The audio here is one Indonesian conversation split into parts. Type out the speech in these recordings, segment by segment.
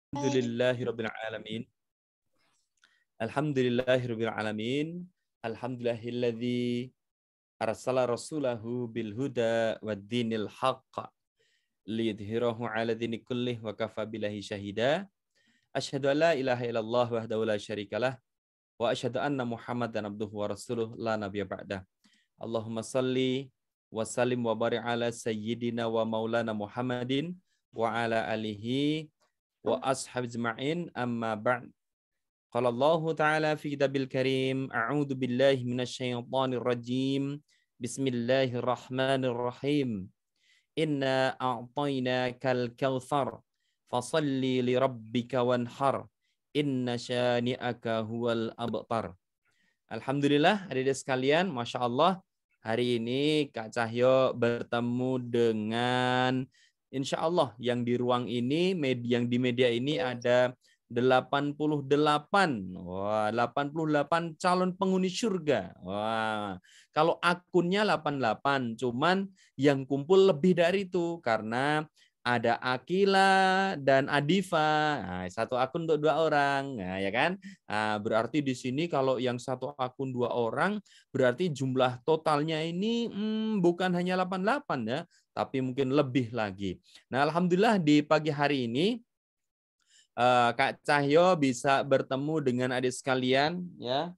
Alhamdulillahirabbil alamin. Alhamdulillahirabbil alamin. Alhamdulillahilladzi arsala rasulahu bil huda waddinil haqq liyudhhirahu 'ala dini kullih wa kafa billahi syahida. Asyhadu an la ilaha illallah wahdahu la syarikalah wa asyhadu anna Muhammadan abduhu wa rasuluh la nabiyya ba'dah. Allahumma salli wa sallim wa barik ala sayyidina wa maulana Muhammadin wa ala alihi wa ashabi ajma'in amma ba'd. Qala Allah ta'ala fi kitabil karim, a'udzu billahi minasyaitonir rajim. Bismillahirrahmanirrahim. Inna a'tainakal kautsar fasalli li rabbika wanhar. Inna syani'aka huwal abtar. Alhamdulillah, adik-adik sekalian, Masya Allah, hari ini Kak Cahyo bertemu dengan Insya Allah yang di ruang ini, yang di media ini ada 88. Wah, 88 calon penghuni surga. Wah, kalau akunnya 88, cuman yang kumpul lebih dari itu karena ada Akila dan Adifa. Nah, satu akun untuk 2 orang. Nah, ya kan? Nah, berarti di sini kalau yang satu akun 2 orang, berarti jumlah totalnya ini bukan hanya 88 ya, tapi mungkin lebih lagi. Nah, alhamdulillah di pagi hari ini Kak Cahyo bisa bertemu dengan adik sekalian ya.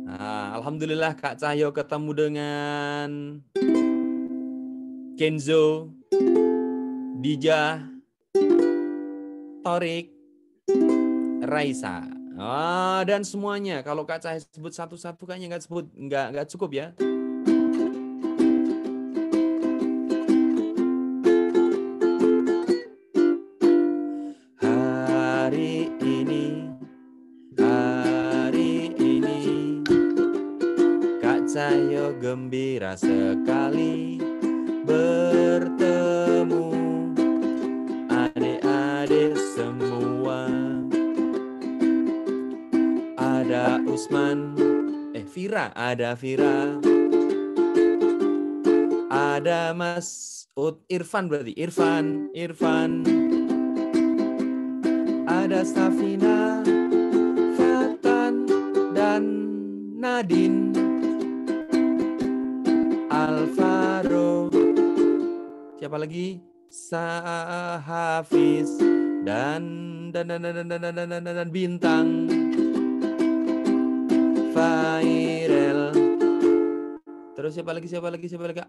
Nah, alhamdulillah Kak Cahyo ketemu dengan Kenzo, Dija, Torik, Raisa. Dan semuanya. Kalau Kak Cahyo sebut satu-satu kayaknya nggak cukup ya. Hari ini Kak Cahyo gembira sekali bertemu adik-adik semua. Ada Usman, Vira, ada Vira. Ada Mas'ud, Irfan berarti, Irfan. Ada Safina, Fatan, dan Nadine. Alvaro. Siapa lagi? Hafiz dan Bintang. Fairel. Terus siapa lagi?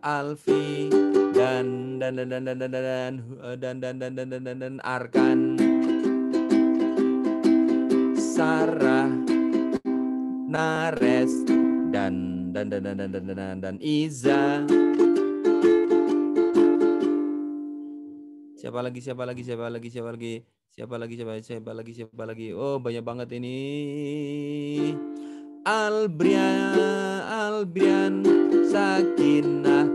Alfi dan Arkan. Sarah, Nares dan Iza. Siapa lagi? Oh, banyak banget ini. Albrian, Sakinah,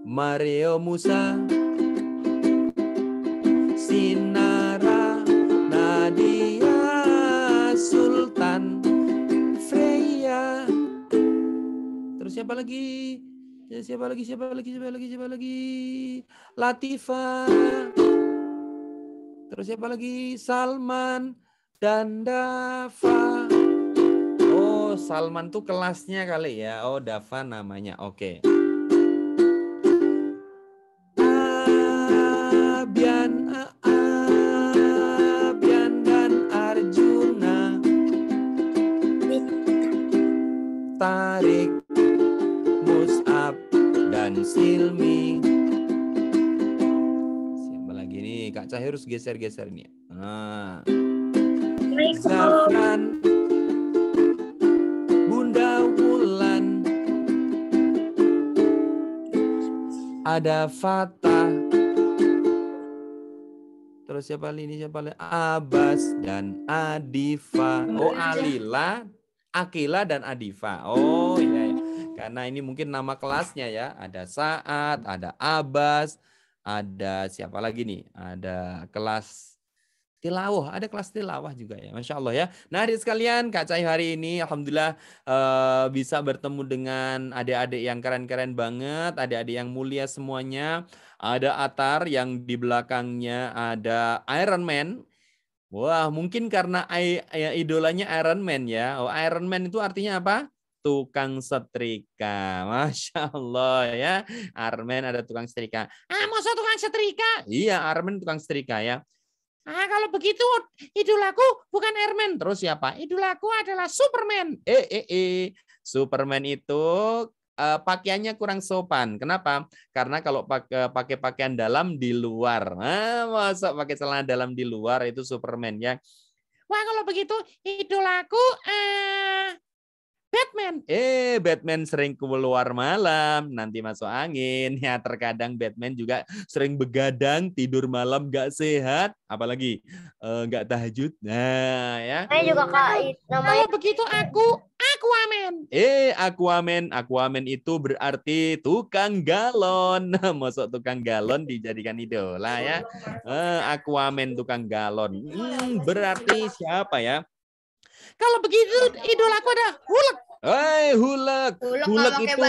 Mario Musa, Sinara, Nadia, Sultan, Freya. Terus siapa lagi? Latifa. Terus siapa lagi? Salman dan Dafa. Oh, Salman tuh kelasnya kali ya. Oh, Dafa namanya. Oke. Abian dan Arjuna. Tarik, Mus'ab dan Silmi. Siapa lagi nih? Kak Cahyo harus geser-geser nih. Zafran, Bunda Wulan, ada Fatah. Terus siapa lagi? Abbas dan Adifa. Oh, Alila, Akila dan Adifa. Oh iya. Karena ini mungkin nama kelasnya ya. Ada Saat, ada Abbas, ada siapa lagi nih? Ada kelas Tilawah, ada kelas tilawah juga ya, Masya Allah ya. Nah, adik sekalian, Kak Cahy hari ini Alhamdulillah bisa bertemu dengan adik-adik yang keren-keren banget, adik-adik yang mulia semuanya. Ada Atar yang di belakangnya ada Iron Man. Wah, mungkin karena idolanya Iron Man ya. Oh, Iron Man itu artinya apa? Tukang setrika. Masya Allah ya. Iron Man ada tukang setrika. Ah, masa tukang setrika? Iya, Iron Man tukang setrika ya. Ah, kalau begitu idolaku bukan Iron Man. Terus siapa? Idolaku adalah Superman. Superman itu pakaiannya kurang sopan. Kenapa? Karena kalau pakai pakaian dalam di luar. Nah, masa pakai celana dalam di luar itu Superman ya. Wah, kalau begitu idolaku Batman. Batman sering keluar malam, nanti masuk angin. Ya, terkadang Batman juga sering begadang, tidur malam nggak sehat, apalagi nggak tahajud. Nah, ya. Saya juga Kak, Kalau begitu aku Aquaman. Aquaman itu berarti tukang galon. Masuk tukang galon dijadikan idola ya. Aquaman tukang galon. Berarti siapa ya? Kalau begitu idolaku ada Hulk. Hulk. Hulk itu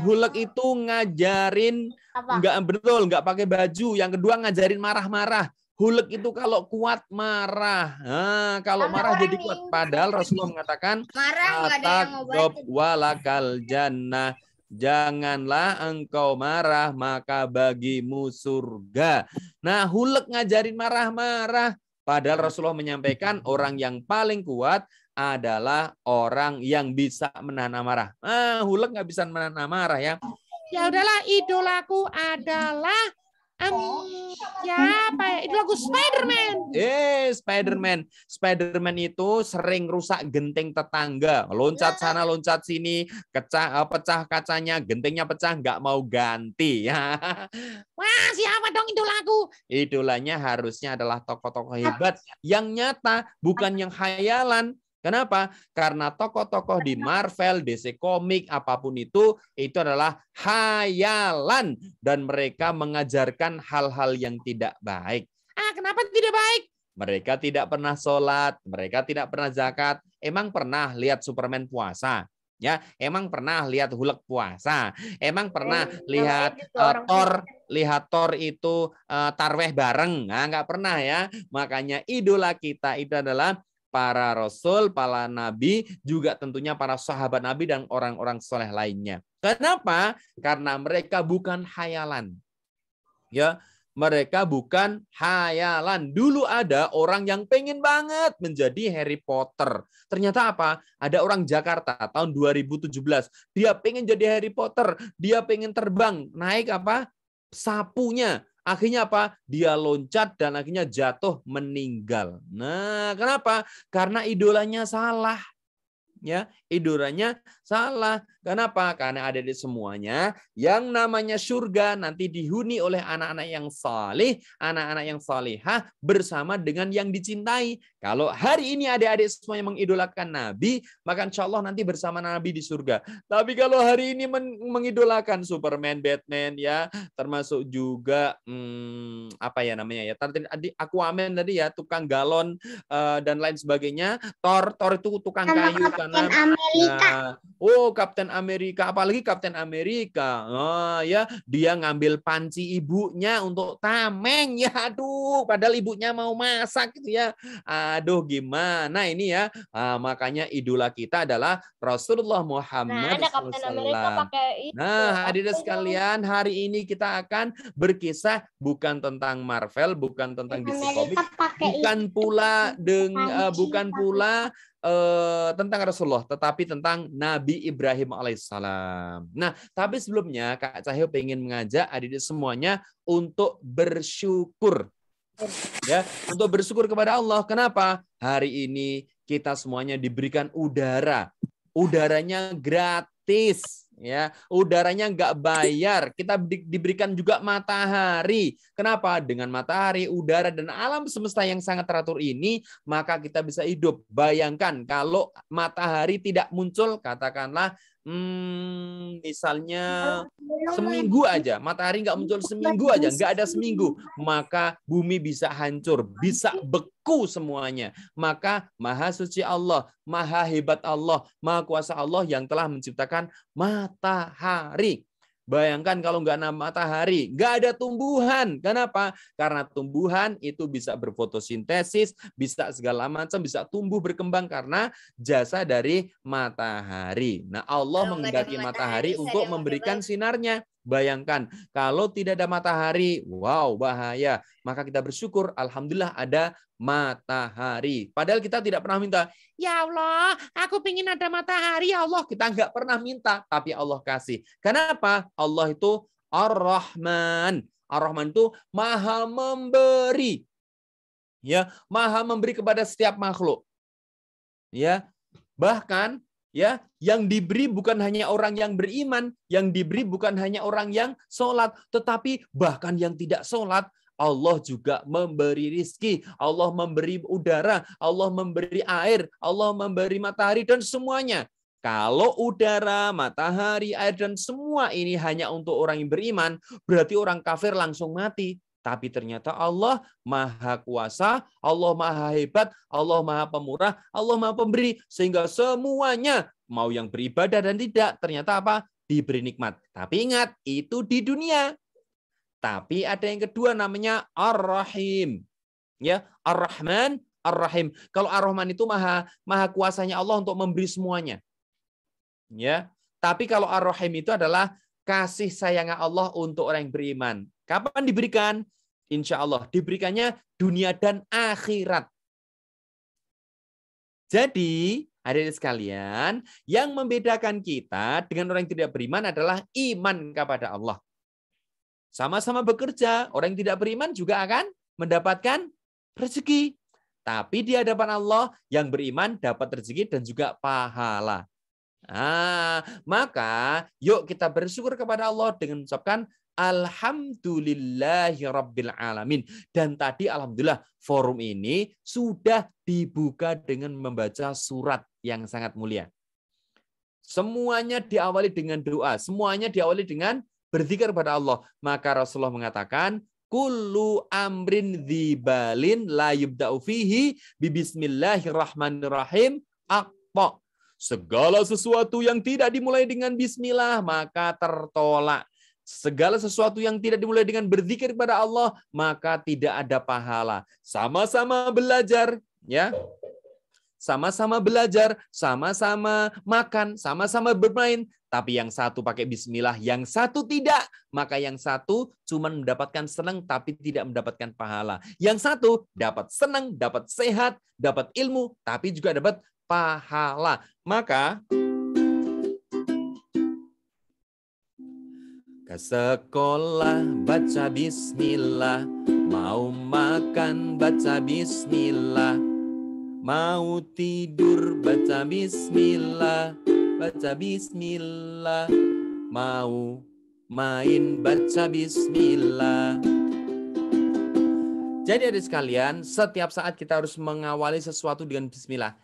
Hulk itu ngajarin nggak pakai baju. Yang kedua ngajarin marah-marah. Hulk itu kalau kuat marah. Nah, kalau marah jadi kuat. Padahal Rasulullah mengatakan "Atakdob walakal jannah." Janganlah engkau marah, maka bagimu surga. Nah, Hulk ngajarin marah-marah. Padahal Rasulullah menyampaikan orang yang paling kuat adalah orang yang bisa menahan amarah. Hulk nggak bisa menahan amarah ya. Ya udahlah, idolaku adalah siapa ya? Idolaku Spider-Man. Spider-Man itu sering rusak genteng tetangga. Loncat sana, loncat sini, pecah kacanya, gentengnya pecah, nggak mau ganti. Wah, siapa dong idolaku? Idolanya harusnya adalah tokoh-tokoh hebat yang nyata, bukan yang khayalan. Kenapa? Karena tokoh-tokoh di Marvel, DC Komik, apapun itu adalah khayalan. Dan mereka mengajarkan hal-hal yang tidak baik. Kenapa tidak baik? Mereka tidak pernah sholat, mereka tidak pernah zakat. Emang pernah lihat Superman puasa? Ya, emang pernah lihat Hulk puasa? Emang pernah lihat Thor itu tarweh bareng? Nah, nggak pernah ya. Makanya idola kita itu adalah para rasul, para nabi, juga tentunya para sahabat nabi dan orang-orang soleh lainnya. Kenapa? Karena mereka bukan khayalan. Ya, mereka bukan khayalan. Dulu ada orang yang pengen banget menjadi Harry Potter. Ternyata apa? Ada orang Jakarta tahun 2017. Dia pengen jadi Harry Potter. Dia pengen terbang. Naik apa? Sapunya. Akhirnya apa? Dia loncat dan akhirnya jatuh meninggal. Nah, kenapa? Karena idolanya salah. Ya, idolanya salah. Kenapa? Karena ada di semuanya yang namanya surga nanti dihuni oleh anak-anak yang saleh, anak-anak yang salihah bersama dengan yang dicintai. Kalau hari ini adik-adik semuanya mengidolakan Nabi, maka insya Allah nanti bersama Nabi di surga. Tapi kalau hari ini mengidolakan Superman, Batman, ya, termasuk juga apa ya namanya ya? Tadi Aquaman tadi ya, tukang galon dan lain sebagainya. Thor itu tukang kayu karena Kapten Amerika, apalagi Kapten Amerika. Ya, dia ngambil panci ibunya untuk tameng ya. Aduh, padahal ibunya mau masak gitu ya. Aduh, gimana ini ya? Makanya idola kita adalah Rasulullah Muhammad SAW. Nah, hadirin sekalian, hari ini kita akan berkisah bukan tentang Marvel, bukan tentang DC Comics, bukan pula tentang Rasulullah, tetapi tentang Nabi Ibrahim alaihissalam. Nah, tapi sebelumnya Kak Cahyo pengen mengajak adik-adik semuanya untuk bersyukur. Ya, untuk bersyukur kepada Allah. Kenapa? Hari ini kita semuanya diberikan udara. Udaranya gratis. Ya, udaranya nggak bayar. Kita diberikan juga matahari. Kenapa? Dengan matahari, udara, dan alam semesta yang sangat teratur ini, maka kita bisa hidup. Bayangkan kalau matahari tidak muncul, katakanlah Misalnya seminggu aja, matahari nggak muncul seminggu aja, nggak ada seminggu, maka bumi bisa hancur, bisa beku semuanya. Maka maha suci Allah, maha hebat Allah, maha kuasa Allah yang telah menciptakan matahari. Bayangkan kalau nggak ada matahari, nggak ada tumbuhan. Kenapa? Karena tumbuhan itu bisa berfotosintesis, bisa segala macam, bisa tumbuh berkembang karena jasa dari matahari. Nah, Allah menghendaki matahari untuk memberikan sinarnya. Bayangkan, kalau tidak ada matahari, wow, bahaya. Maka kita bersyukur, alhamdulillah ada matahari. Padahal kita tidak pernah minta, ya Allah, aku ingin ada matahari, ya Allah. Kita nggak pernah minta, tapi Allah kasih. Kenapa? Allah itu Ar-Rahman. Ar-Rahman itu maha memberi. Ya, maha memberi kepada setiap makhluk. Ya, bahkan ya, yang diberi bukan hanya orang yang beriman, yang diberi bukan hanya orang yang sholat, tetapi bahkan yang tidak sholat, Allah juga memberi rizki, Allah memberi udara, Allah memberi air, Allah memberi matahari, dan semuanya. Kalau udara, matahari, air, dan semua ini hanya untuk orang yang beriman, berarti orang kafir langsung mati. Tapi ternyata Allah maha kuasa, Allah maha hebat, Allah maha pemurah, Allah maha pemberi. Sehingga semuanya, mau yang beribadah dan tidak, ternyata apa? Diberi nikmat. Tapi ingat, itu di dunia. Tapi ada yang kedua namanya Ar-Rahim. Ya, Ar-Rahman, Ar-Rahim. Kalau Ar-Rahman itu maha kuasanya Allah untuk memberi semuanya. Ya. Tapi kalau Ar-Rahim itu adalah kasih sayangnya Allah untuk orang yang beriman. Kapan diberikan? Insya Allah diberikannya dunia dan akhirat. Jadi, hadirin sekalian, yang membedakan kita dengan orang yang tidak beriman adalah iman kepada Allah. Sama-sama bekerja, orang yang tidak beriman juga akan mendapatkan rezeki. Tapi di hadapan Allah, yang beriman dapat rezeki dan juga pahala. Maka yuk kita bersyukur kepada Allah dengan mengucapkan Alhamdulillahi Rabbil Alamin. Dan tadi alhamdulillah forum ini sudah dibuka dengan membaca surat yang sangat mulia. Semuanya diawali dengan doa, semuanya diawali dengan berzikir kepada Allah. Maka Rasulullah mengatakan, kullu amrin dzibalin la yubda'u fihi bismillahirrahmanirrahim aqta. Segala sesuatu yang tidak dimulai dengan bismillah maka tertolak. Segala sesuatu yang tidak dimulai dengan berzikir kepada Allah, maka tidak ada pahala. Sama-sama belajar, ya. Sama-sama belajar, sama-sama makan, sama-sama bermain. Tapi yang satu pakai bismillah, yang satu tidak. Maka yang satu cuma mendapatkan senang, tapi tidak mendapatkan pahala. Yang satu dapat senang, dapat sehat, dapat ilmu, tapi juga dapat pahala. Maka ke sekolah baca bismillah, mau makan baca bismillah, mau tidur baca bismillah, mau main baca bismillah. Jadi adik sekalian, setiap saat kita harus mengawali sesuatu dengan bismillah.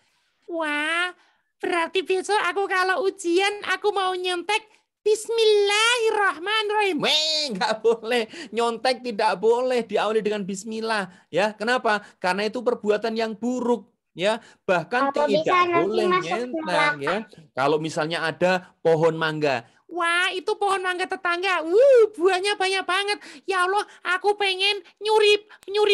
Wah, berarti besok aku kalau ujian aku mau nyontek Bismillahirrahmanirrahim. Nggak boleh. Nyontek tidak boleh diawali dengan bismillah. Ya, kenapa? Karena itu perbuatan yang buruk. Ya, bahkan tidak boleh nyontek. Ya, kalau misalnya ada pohon mangga. Wah, itu pohon mangga tetangga. Buahnya banyak banget. Ya Allah, aku pengen nyuri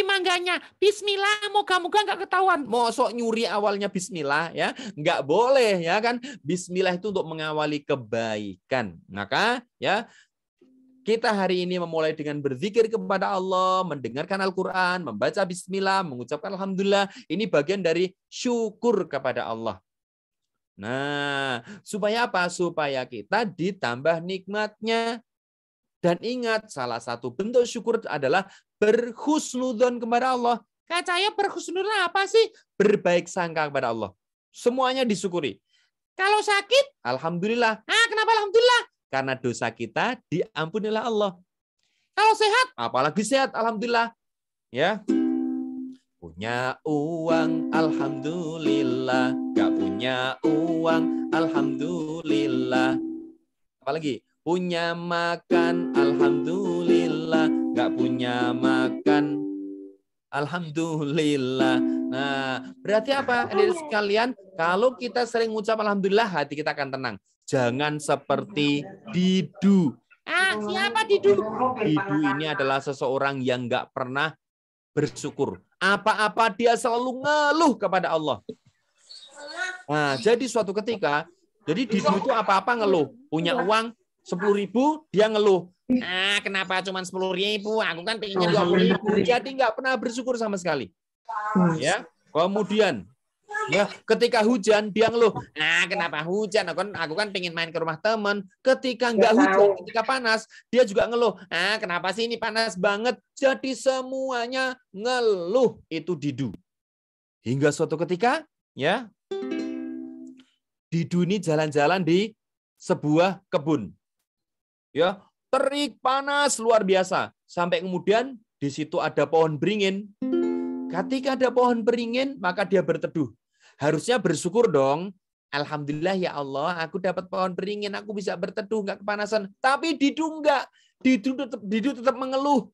mangganya. Bismillah, moga-moga nggak ketahuan. Mosok nyuri awalnya bismillah, ya? Nggak boleh, ya kan? Bismillah itu untuk mengawali kebaikan. Maka, ya, kita hari ini memulai dengan berzikir kepada Allah, mendengarkan Al-Quran, membaca bismillah, mengucapkan alhamdulillah. Ini bagian dari syukur kepada Allah. Nah, supaya apa? Supaya kita ditambah nikmatnya. Dan ingat, salah satu bentuk syukur adalah berhusnudzon kepada Allah. Kacanya berhusnudzon apa sih? Berbaik sangka kepada Allah. Semuanya disyukuri. Kalau sakit? Alhamdulillah. Kenapa alhamdulillah? Karena dosa kita diampunilah Allah. Kalau sehat? Apalagi sehat, alhamdulillah. Ya. Punya uang, alhamdulillah. Gak punya uang, alhamdulillah. Apalagi? Punya makan, alhamdulillah. Nggak punya makan, alhamdulillah. Nah, berarti apa? Adik sekalian, kalau kita sering mengucap alhamdulillah, hati kita akan tenang. Jangan seperti Didu. Siapa Didu? Didu ini adalah seseorang yang nggak pernah bersyukur. Apa-apa dia selalu ngeluh kepada Allah. Nah, jadi suatu ketika, jadi Didu itu apa-apa ngeluh. Punya uang 10.000, dia ngeluh. Kenapa cuma 10.000? Aku kan pengennya 20.000. Jadi nggak pernah bersyukur sama sekali. Ya, kemudian ya ketika hujan dia ngeluh. Kenapa hujan? Aku kan pengen main ke rumah teman. Ketika nggak hujan, ketika panas, dia juga ngeluh. Kenapa sih ini panas banget? Jadi semuanya ngeluh. Itu Didu. Hingga suatu ketika, ya, Didu ini jalan-jalan di sebuah kebun. Ya, terik panas luar biasa. Sampai kemudian di situ ada pohon beringin. Ketika ada pohon beringin, maka dia berteduh. Harusnya bersyukur dong. Alhamdulillah ya Allah, aku dapat pohon beringin, aku bisa berteduh, nggak kepanasan. Tapi Didu enggak. Didu tetap mengeluh.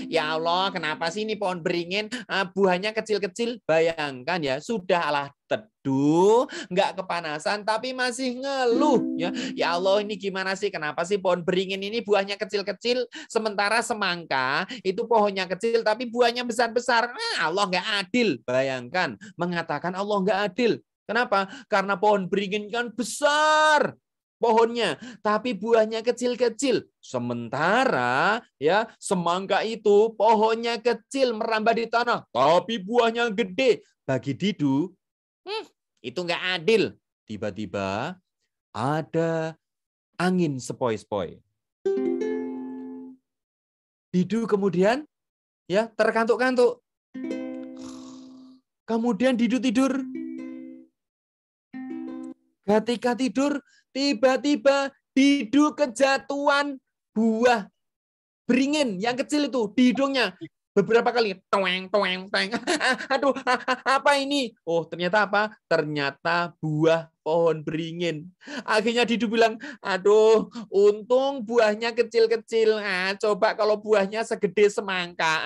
Ya Allah, kenapa sih ini pohon beringin buahnya kecil-kecil? Bayangkan ya, sudah Allah teduh, nggak kepanasan, tapi masih ngeluh. Ya Allah, ini gimana sih? Kenapa sih pohon beringin ini buahnya kecil-kecil, sementara semangka itu pohonnya kecil, tapi buahnya besar-besar? Allah nggak adil. Bayangkan, mengatakan Allah nggak adil. Kenapa? Karena pohon beringin kan besar pohonnya, tapi buahnya kecil-kecil. Sementara ya semangka itu pohonnya kecil merambat di tanah, tapi buahnya gede. Bagi Didu, itu nggak adil. Tiba-tiba ada angin sepoi-sepoi. Didu kemudian ya terkantuk-kantuk. Kemudian Didu tidur. Ketika tidur, tiba-tiba Didu kejatuhan buah beringin yang kecil itu di hidungnya. Beberapa kali. Toeng, toeng, toeng. Aduh, apa ini? Oh, ternyata apa? Ternyata buah pohon beringin. Akhirnya Didu bilang, aduh, untung buahnya kecil-kecil. Coba kalau buahnya segede semangka,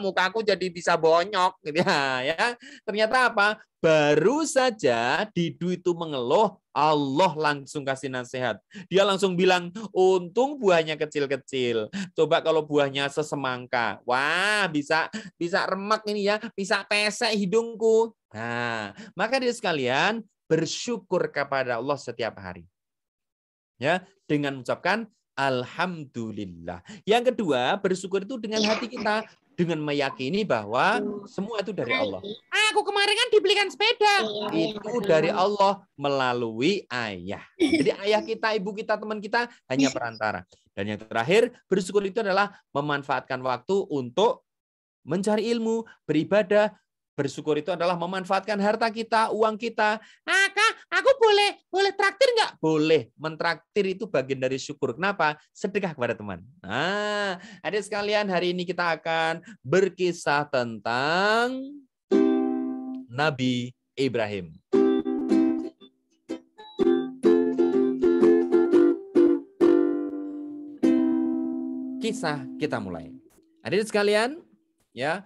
mukaku jadi bisa bonyok. Gitu ya. Ternyata apa? Baru saja Didu itu mengeluh, Allah langsung kasih nasihat. Dia langsung bilang, untung buahnya kecil-kecil. Coba kalau buahnya sesemangka. Wah, bisa remek ini ya, bisa pesek hidungku. Nah, maka dia sekalian bersyukur kepada Allah setiap hari. Ya, dengan mengucapkan alhamdulillah. Yang kedua, bersyukur itu dengan hati kita, dengan meyakini bahwa semua itu dari Allah. Aku kemarin kan dibelikan sepeda. Itu dari Allah melalui ayah. Jadi ayah kita, ibu kita, teman kita hanya perantara. Dan yang terakhir, bersyukur itu adalah memanfaatkan waktu untuk mencari ilmu, beribadah. Bersyukur itu adalah memanfaatkan harta kita, uang kita. Kak, aku boleh traktir nggak? Boleh. Mentraktir itu bagian dari syukur. Kenapa? Sedekah kepada teman. Adik sekalian, hari ini kita akan berkisah tentang Nabi Ibrahim. Kisah kita mulai. Adik sekalian, ya.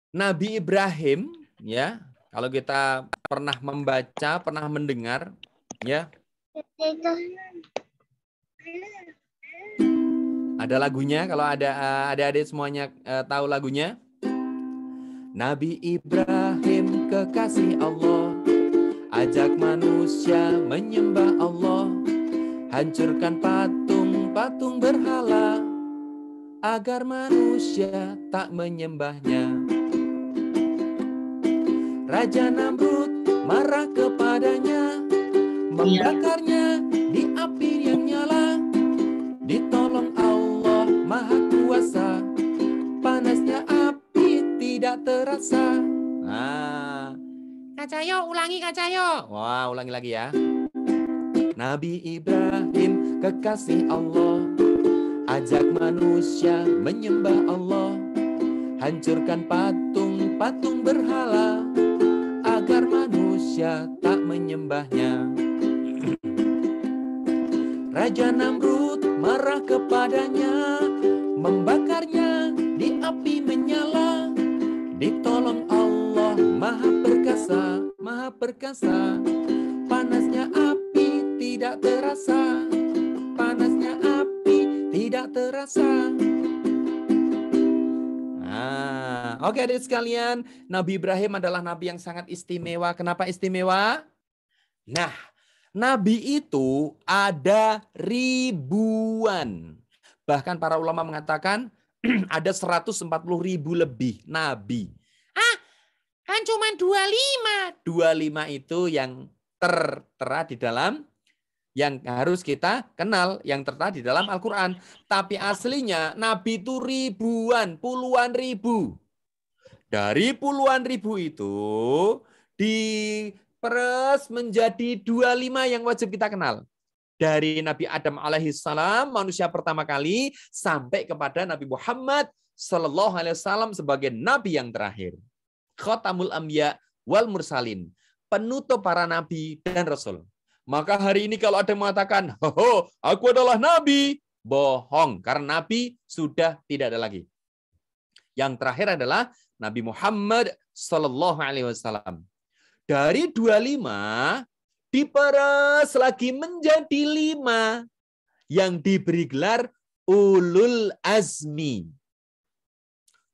Nabi Ibrahim, ya, kalau kita pernah membaca, pernah mendengar, ya, ada lagunya. Kalau ada adik semuanya tahu lagunya. Nabi Ibrahim kekasih Allah, ajak manusia menyembah Allah, hancurkan patung-patung berhala, agar manusia tak menyembahnya. Raja Namrud marah kepadanya, membakarnya di api yang nyala. Ditolong Allah Maha Kuasa, panasnya api tidak terasa. Kak Cahyo, ulangi Kak Cahyo. Wah, ulangi lagi ya. Nabi Ibrahim kekasih Allah, ajak manusia menyembah Allah, hancurkan patung-patung berhala, agar manusia manusia tak menyembahnya. Raja Namrud marah kepadanya, membakarnya di api menyala. Ditolong Allah Maha Perkasa, Maha Perkasa. Panasnya api tidak terasa, panasnya api tidak terasa. Nah, oke adik sekalian, Nabi Ibrahim adalah nabi yang sangat istimewa. Kenapa istimewa? Nah, nabi itu ada ribuan. Bahkan para ulama mengatakan ada 140.000 lebih nabi. Kan cuma 25. 25 itu yang tertera di dalam, yang harus kita kenal, yang tertera di dalam Al-Quran. Tapi aslinya nabi itu ribuan, puluhan ribu. Dari puluhan ribu itu diperes menjadi 25 yang wajib kita kenal. Dari Nabi Adam alaihissalam, manusia pertama kali, sampai kepada Nabi Muhammad sallallahu alaihi wasallam sebagai nabi yang terakhir. Khatamul Anbiya wal Mursalin, penutup para nabi dan rasul. Maka hari ini kalau ada yang mengatakan, "Ho, aku adalah nabi," bohong, karena nabi sudah tidak ada lagi. Yang terakhir adalah Nabi Muhammad sallallahu alaihi wasallam. Dari 25 diperes lagi menjadi 5 yang diberi gelar ulul azmi.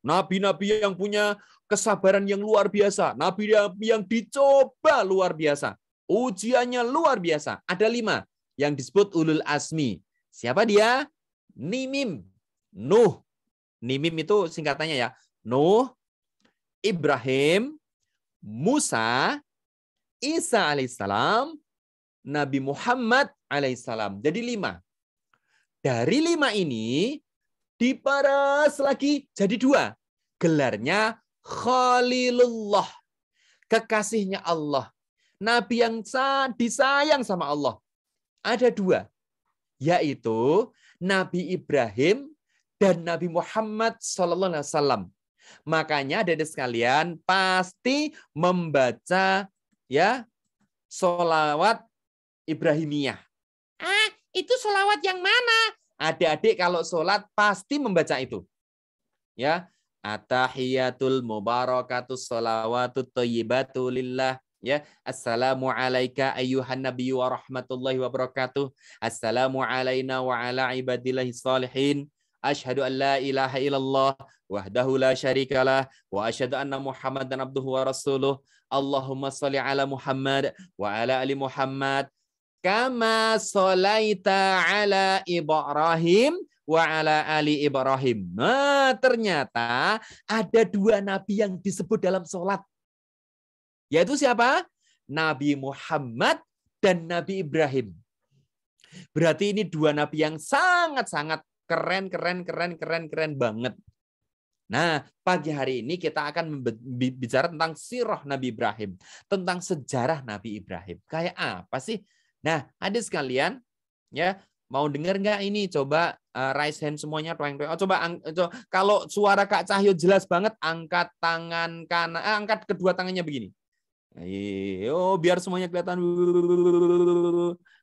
Nabi-nabi yang punya kesabaran yang luar biasa. Nabi yang dicoba luar biasa. Ujiannya luar biasa. Ada 5 yang disebut ulul azmi. Siapa dia? Nimim. Nuh. Nimim itu singkatannya ya. Nuh, Ibrahim, Musa, Isa alaihissalam, Nabi Muhammad alaihissalam. Jadi 5. Dari 5 ini diperes lagi jadi 2. Gelarnya Khalilullah. Kekasihnya Allah. Nabi yang disayang sama Allah. Ada 2. Yaitu Nabi Ibrahim dan Nabi Muhammad sallallahu alaihi wasallam. Makanya adik-adik sekalian pasti membaca ya sholawat Ibrahimiyah. Itu sholawat yang mana? Adik-adik kalau sholat pasti membaca itu. Ya, at-tahiyatul mubarakatus sholawatut thayyibatu lillah. Ya, assalamu alayka ayyuhan nabiyyu wa rahmatullahi wa barakatuh. Assalamu alayna wa ala ibadillahi sholihin. Asyhadu an la ilaha illallah wahdahu la syarikalah wa asyhadu anna Muhammadan abduhu wa rasuluh. Allahumma sholli ala Muhammad wa ala ali Muhammad kama sholaita ala Ibrahim wa ala ali Ibrahim. Nah, ternyata ada 2 nabi yang disebut dalam sholat. Yaitu siapa? Nabi Muhammad dan Nabi Ibrahim. Berarti ini 2 nabi yang sangat-sangat keren banget. Nah, pagi hari ini kita akan bicara tentang sirah Nabi Ibrahim, tentang sejarah Nabi Ibrahim. Kayak apa sih? Nah, adik sekalian, ya mau dengar nggak ini? Coba raise hand semuanya. Coba kalau suara Kak Cahyo jelas banget, angkat tangan kanan, angkat kedua tangannya begini. Ayo, biar semuanya kelihatan.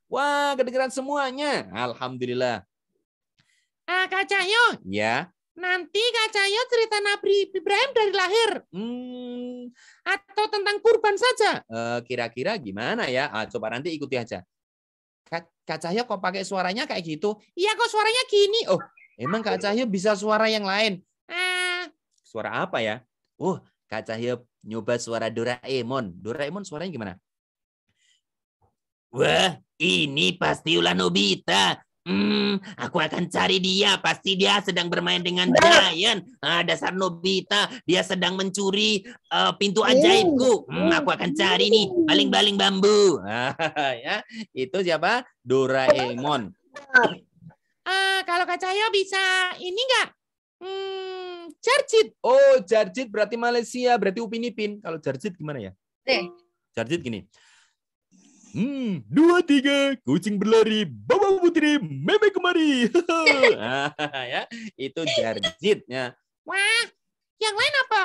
Wah, kedengeran semuanya. Alhamdulillah. Kak Cahyo. Ya. Nanti Kak Cahyo cerita Nabi Ibrahim dari lahir. Atau tentang kurban saja. Kira-kira gimana ya? Coba nanti ikuti aja. Kak Cahyo kok pakai suaranya kayak gitu? Iya, kok suaranya gini. Oh, emang Kak Cahyo bisa suara yang lain? Suara apa ya? Kak Cahyo nyoba suara Doraemon. Doraemon suaranya gimana? Wah, ini pasti ulah Nobita. Aku akan cari dia. Pasti dia sedang bermain dengan Giant. Dasar Nobita. Dia sedang mencuri pintu ajaibku. Aku akan cari nih. Baling-baling bambu. Ya, itu siapa? Doraemon. Kalau Kak Cahyo bisa ini enggak? Jarjit. Oh, Jarjit berarti Malaysia. Berarti Upin Ipin. Kalau Jarjit gimana ya? Jarjit gini. 2, 3, kucing berlari, bawa putri, meme kemari. Ya, itu Jarjit. Ya. Wah, Yang lain apa?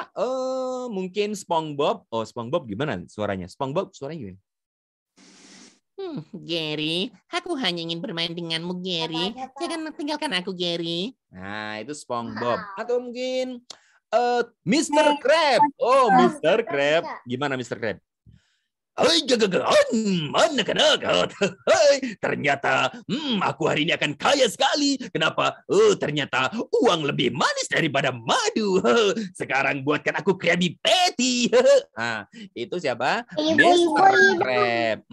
Mungkin SpongeBob. Oh, SpongeBob gimana suaranya? SpongeBob suaranya gimana? Gary, aku hanya ingin bermain denganmu, Gary. Jangan tinggalkan aku, Gary. Nah, itu SpongeBob. Atau mungkin Mr. Krab. Oh, Mr. Krab. Gimana Mr. Krab? Hai gagagan, mana kanagat? Hai, ternyata aku hari ini akan kaya sekali. Kenapa? Oh, ternyata uang lebih manis daripada madu. Sekarang buatkan aku Krabby Patty. Nah, itu siapa? Mr. Krab.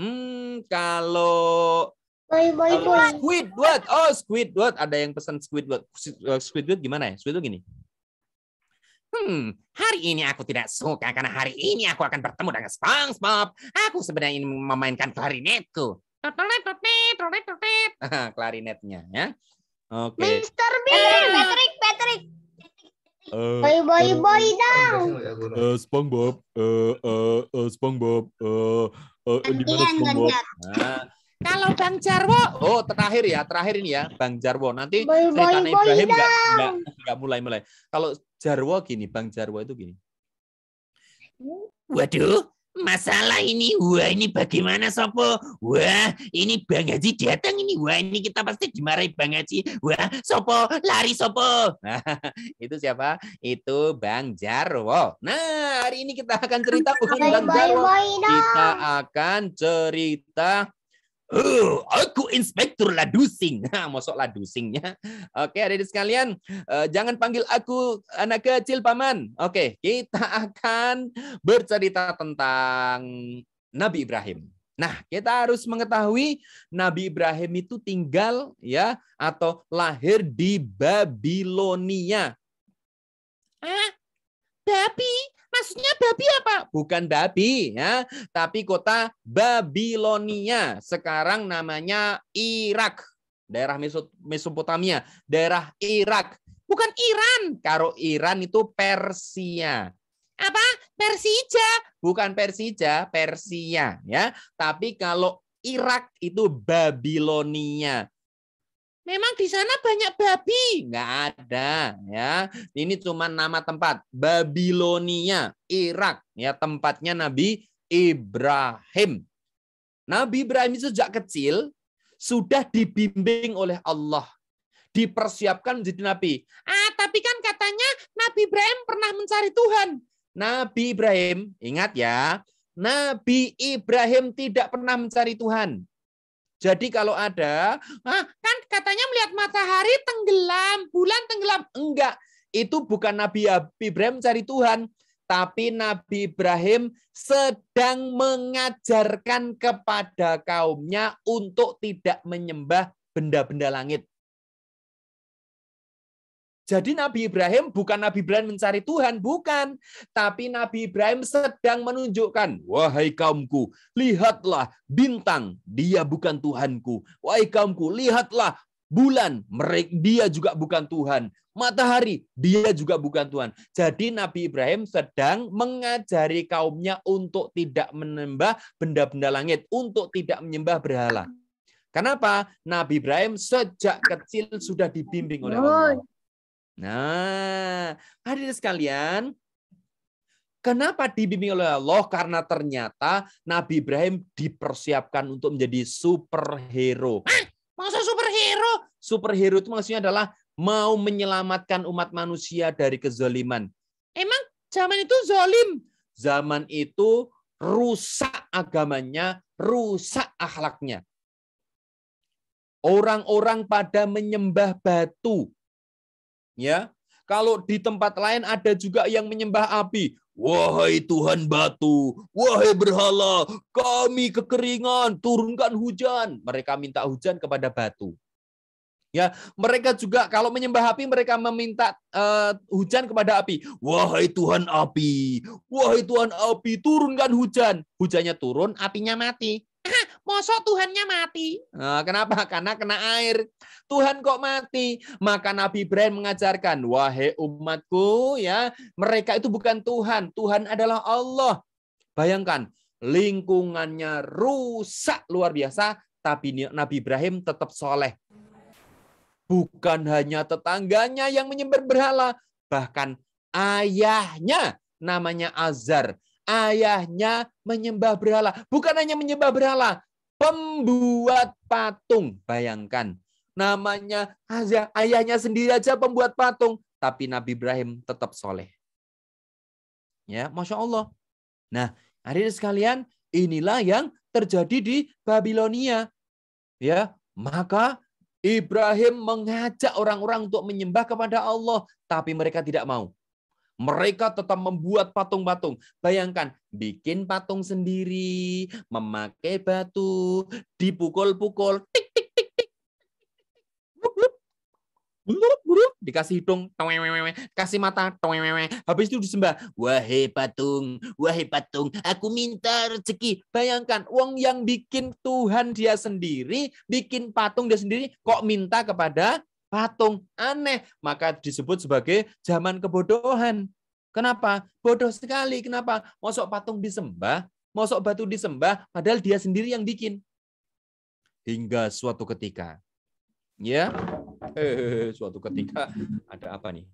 Kalau Squidward. Oh, Squidward. Ada yang pesan Squidward. Squidward gimana ya? Squidward gini. Hari ini aku tidak suka karena hari ini aku akan bertemu dengan SpongeBob. Aku sebenarnya ingin memainkan klarinetku. Klarinetnya ya. Oke. Mr. Bean, Patrick. Boy dong. SpongeBob. SpongeBob. Di mana SpongeBob? Nah, Kalau Bang Jarwo, oh terakhir ini ya, Bang Jarwo. Nanti Boy, cerita boy, Ibrahim boy, nggak mulai. Kalau Jarwo gini, Bang Jarwo itu gini. waduh, masalah ini. Wah, ini bagaimana, Sopo? Wah, ini Bang Haji datang ini. Wah, ini kita pasti dimarahi Bang Haji. Wah, Sopo, lari Sopo. Nah, itu siapa? Itu Bang Jarwo. Nah, hari ini kita akan cerita bukan Bang Jarwo. Kita akan cerita aku Inspektur Ladusing. Nah, mosok Ladusingnya. Oke, adik-adik sekalian, jangan panggil aku anak kecil, Paman. Oke, kita akan bercerita tentang Nabi Ibrahim. Nah, kita harus mengetahui Nabi Ibrahim itu tinggal ya atau lahir di Babilonia. Babi? Maksudnya babi apa? Bukan babi ya, tapi kota Babilonia. Sekarang namanya Irak. Daerah Mesopotamia, daerah Irak. Bukan Iran. Kalau Iran itu Persia. Apa? Persija? Bukan Persija, Persia ya. Tapi kalau Irak itu Babilonia. Memang di sana banyak babi. Nggak ada ya. Ini cuma nama tempat. Babilonia, Irak ya, tempatnya Nabi Ibrahim. Nabi Ibrahim sejak kecil sudah dibimbing oleh Allah, dipersiapkan menjadi nabi. Tapi kan katanya Nabi Ibrahim pernah mencari Tuhan. Nabi Ibrahim, ingat ya, Nabi Ibrahim tidak pernah mencari Tuhan. Jadi kalau ada, kan katanya melihat matahari tenggelam, bulan tenggelam. Enggak, itu bukan Nabi Ibrahim mencari Tuhan, tapi Nabi Ibrahim sedang mengajarkan kepada kaumnya untuk tidak menyembah benda-benda langit. Jadi Nabi Ibrahim bukan Nabi Ibrahim mencari Tuhan, bukan. Tapi Nabi Ibrahim sedang menunjukkan, wahai kaumku, lihatlah bintang, dia bukan Tuhanku. Wahai kaumku, lihatlah bulan, dia juga bukan Tuhan. Matahari, dia juga bukan Tuhan. Jadi Nabi Ibrahim sedang mengajari kaumnya untuk tidak menyembah benda-benda langit, untuk tidak menyembah berhala. Kenapa? Nabi Ibrahim sejak kecil sudah dibimbing oleh Allah. Nah, hadirin sekalian, kenapa dibimbing oleh Allah? Karena ternyata Nabi Ibrahim dipersiapkan untuk menjadi superhero. Masa superhero? Superhero itu maksudnya adalah mau menyelamatkan umat manusia dari kezaliman. Emang zaman itu zalim? Zaman itu rusak agamanya, rusak akhlaknya. Orang-orang pada menyembah batu. Ya, kalau di tempat lain ada juga yang menyembah api. Wahai Tuhan batu, wahai berhala, kami kekeringan, turunkan hujan. Mereka minta hujan kepada batu. Ya, mereka juga kalau menyembah api mereka meminta hujan kepada api. Wahai Tuhan api, turunkan hujan. Hujannya turun, apinya mati. Mosok Tuhannya mati? Nah, kenapa? Karena kena air. Tuhan kok mati? Maka Nabi Ibrahim mengajarkan, wahai umatku, ya, mereka itu bukan Tuhan. Tuhan adalah Allah. Bayangkan, lingkungannya rusak luar biasa, tapi Nabi Ibrahim tetap soleh. Bukan hanya tetangganya yang menyembah berhala, bahkan Ayahnya namanya Azar. Ayahnya menyembah berhala. Bukan hanya menyembah berhala, pembuat patung. Bayangkan, namanya Azar. Ayahnya sendiri aja pembuat patung. Tapi Nabi Ibrahim tetap soleh. Ya, Masya Allah. Nah, hadirin sekalian, inilah yang terjadi di Babilonia. Ya, maka Ibrahim mengajak orang-orang untuk menyembah kepada Allah, tapi mereka tidak mau. Mereka tetap membuat patung-patung. Bayangkan, bikin patung sendiri, memakai batu, dipukul-pukul, tik tik tik tik. Dikasih hidung, kasih mata, habis itu disembah. Wahai patung, aku minta rezeki. Bayangkan, wong yang bikin Tuhan dia sendiri, bikin patung dia sendiri, kok minta kepada patung. Aneh, maka disebut sebagai zaman kebodohan. Kenapa? Bodoh sekali. Kenapa? Mosok patung disembah, mosok batu disembah, padahal dia sendiri yang bikin. Hingga suatu ketika, ya, suatu ketika ada apa nih?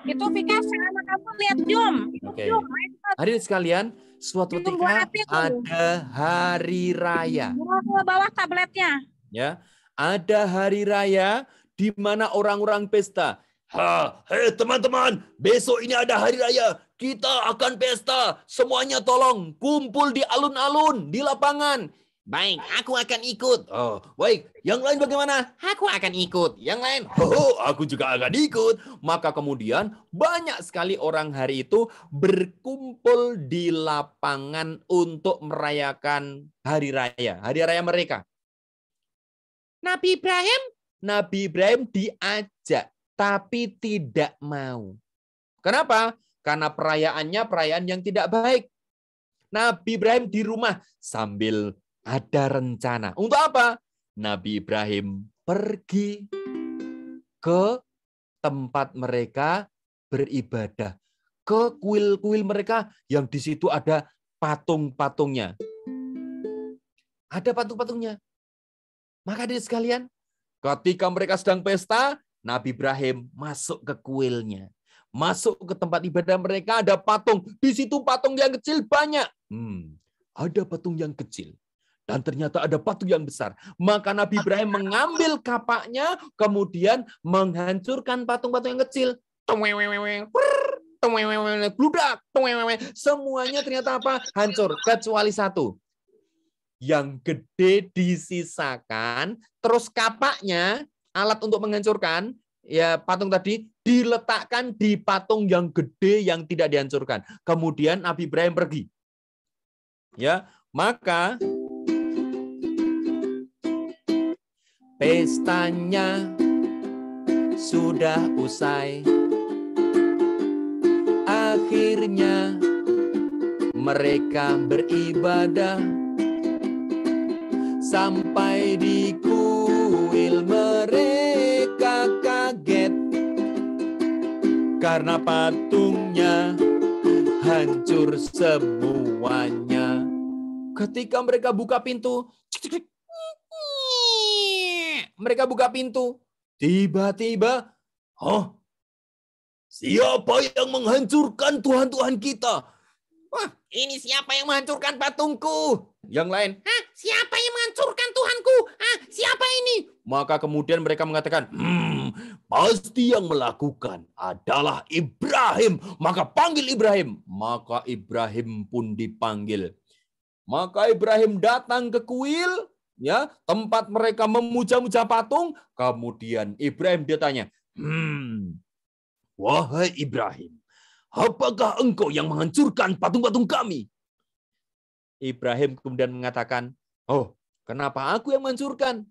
Itu Vika sama kamu lihat Zoom. Oke. Hadirin sekalian, suatu ketika ada hari raya. Bawah tabletnya. Ya, ada hari raya di mana orang-orang pesta. Hei teman-teman, besok ini ada hari raya. Kita akan pesta. Semuanya tolong kumpul di alun-alun, di lapangan. Baik, aku akan ikut. Oh, baik. Yang lain bagaimana? Aku akan ikut. Yang lain? Aku juga akan ikut. Maka kemudian banyak sekali orang hari itu berkumpul di lapangan untuk merayakan hari raya mereka. Nabi Ibrahim diajak, tapi tidak mau. Kenapa? Karena perayaannya perayaan yang tidak baik. Nabi Ibrahim di rumah sambil ada rencana. Untuk apa? Nabi Ibrahim pergi ke tempat mereka beribadah. Ke kuil-kuil mereka yang di situ ada patung-patungnya. Ada patung-patungnya. Maka dari sekalian, ketika mereka sedang pesta, Nabi Ibrahim masuk ke kuilnya. Masuk ke tempat ibadah mereka, ada patung. Di situ patung yang kecil banyak. Ada patung yang kecil. Dan ternyata ada patung yang besar. Maka Nabi Ibrahim mengambil kapaknya, kemudian menghancurkan patung-patung yang kecil. Bludak. Semuanya ternyata apa? Hancur. Kecuali satu. Yang gede disisakan, terus kapaknya, alat untuk menghancurkan, ya patung tadi, diletakkan di patung yang gede yang tidak dihancurkan. Kemudian Nabi Ibrahim pergi. Ya, maka pestanya sudah usai. Akhirnya mereka beribadah sampai di kuil mereka kaget karena patungnya hancur semuanya. Ketika mereka buka pintu, tiba-tiba, siapa yang menghancurkan Tuhan-Tuhan kita? Wah, ini siapa yang menghancurkan patungku? Yang lain, Siapa yang menghancurkan Tuhanku? Siapa ini? maka kemudian mereka mengatakan, pasti yang melakukan adalah Ibrahim. Maka panggil Ibrahim. Maka Ibrahim pun dipanggil. Maka Ibrahim datang ke kuil, ya, tempat mereka memuja-muja patung. Kemudian Ibrahim dia tanya, wahai Ibrahim, apakah engkau yang menghancurkan patung-patung kami? Ibrahim kemudian mengatakan, kenapa aku yang menghancurkan?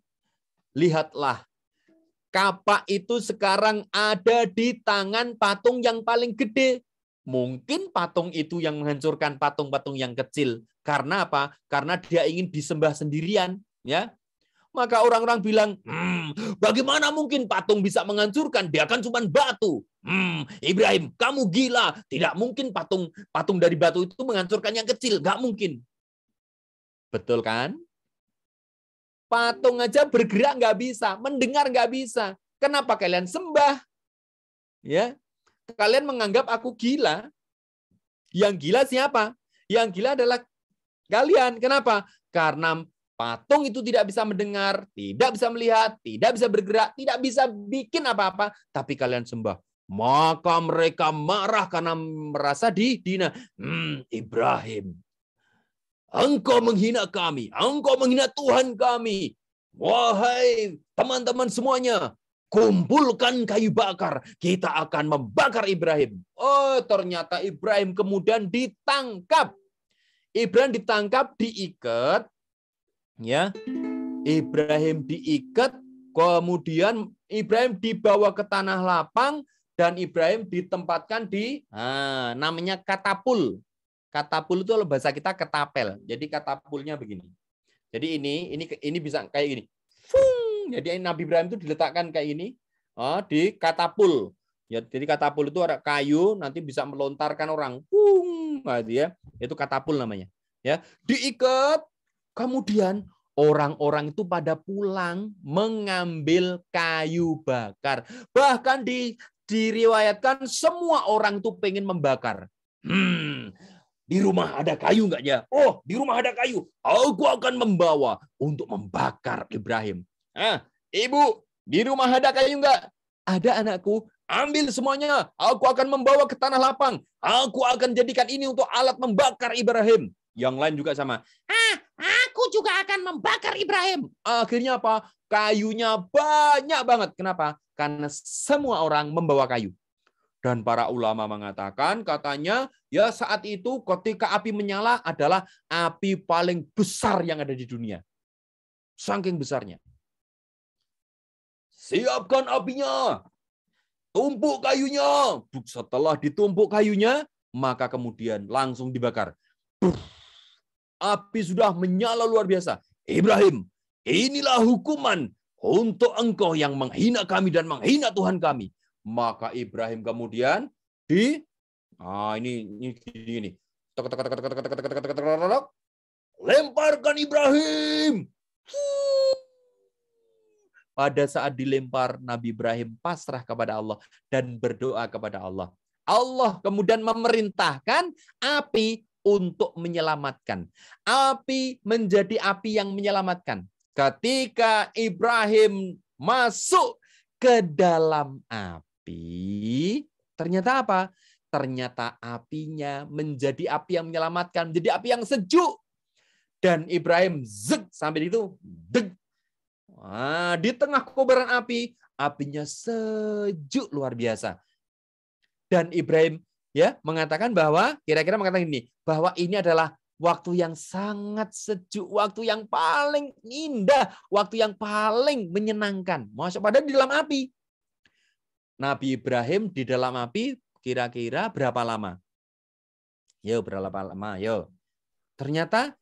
Lihatlah, kapak itu sekarang ada di tangan patung yang paling gede. Mungkin patung itu yang menghancurkan patung-patung yang kecil. Karena apa? Karena dia ingin disembah sendirian. Ya, maka orang-orang bilang, bagaimana mungkin patung bisa menghancurkan? Dia kan cuma batu. Ibrahim, kamu gila. Tidak mungkin patung dari batu itu menghancurkan yang kecil. Gak mungkin. Betul kan? Patung aja bergerak nggak bisa, mendengar nggak bisa. Kenapa kalian sembah? Ya, kalian menganggap aku gila. Yang gila siapa? Yang gila adalah kalian. Kenapa? Karena patung itu tidak bisa mendengar, tidak bisa melihat, tidak bisa bergerak, tidak bisa bikin apa-apa, tapi kalian sembah. Maka mereka marah karena merasa dihina. Ibrahim, engkau menghina kami, engkau menghina Tuhan kami. Wahai teman-teman semuanya, kumpulkan kayu bakar, kita akan membakar Ibrahim. Oh, ternyata Ibrahim kemudian ditangkap. Ibrahim ditangkap, diikat, ya. Ibrahim diikat, kemudian Ibrahim dibawa ke tanah lapang dan Ibrahim ditempatkan di namanya katapul. Katapul itu bahasa kita ketapel. Jadi katapulnya begini. Jadi ini bisa kayak gini. Jadi Nabi Ibrahim itu diletakkan kayak ini di katapul. Ya, jadi katapul itu ada kayu, nanti bisa melontarkan orang. Gitu ya. Itu katapul namanya. Ya, diikat. Kemudian orang-orang itu pada pulang mengambil kayu bakar. Bahkan diriwayatkan semua orang itu pengen membakar. Di rumah ada kayu enggak ya? Oh, di rumah ada kayu. Aku akan membawa untuk membakar Ibrahim. Ibu, di rumah ada kayu enggak? Ada anakku. Ambil semuanya. Aku akan membawa ke tanah lapang. Aku akan jadikan ini untuk alat membakar Ibrahim. Yang lain juga sama. Aku juga akan membakar Ibrahim. Akhirnya apa? Kayunya banyak banget. Kenapa? Karena semua orang membawa kayu. Dan para ulama mengatakan, katanya, ya saat itu ketika api menyala adalah api paling besar yang ada di dunia. Saking besarnya. Siapkan apinya. Tumpuk kayunya. Setelah ditumpuk kayunya, maka kemudian langsung dibakar. Api sudah menyala luar biasa. Ibrahim, inilah hukuman untuk engkau yang menghina kami dan menghina Tuhan kami. Maka Ibrahim kemudian ini. Lemparkan Ibrahim. Pada saat dilempar, Nabi Ibrahim pasrah kepada Allah dan berdoa kepada Allah. Allah kemudian memerintahkan api untuk menyelamatkan. Api menjadi api yang menyelamatkan. Ketika Ibrahim masuk ke dalam api, ternyata apa? Ternyata apinya menjadi api yang menyelamatkan, menjadi api yang sejuk. Dan Ibrahim sampai itu di tengah kobaran api, apinya sejuk luar biasa. Dan Ibrahim mengatakan bahwa kira-kira mengatakan ini, bahwa ini adalah waktu yang sangat sejuk, waktu yang paling indah, waktu yang paling menyenangkan. Masuk pada di dalam api. Nabi Ibrahim di dalam api kira-kira berapa lama? Berapa lama? Ternyata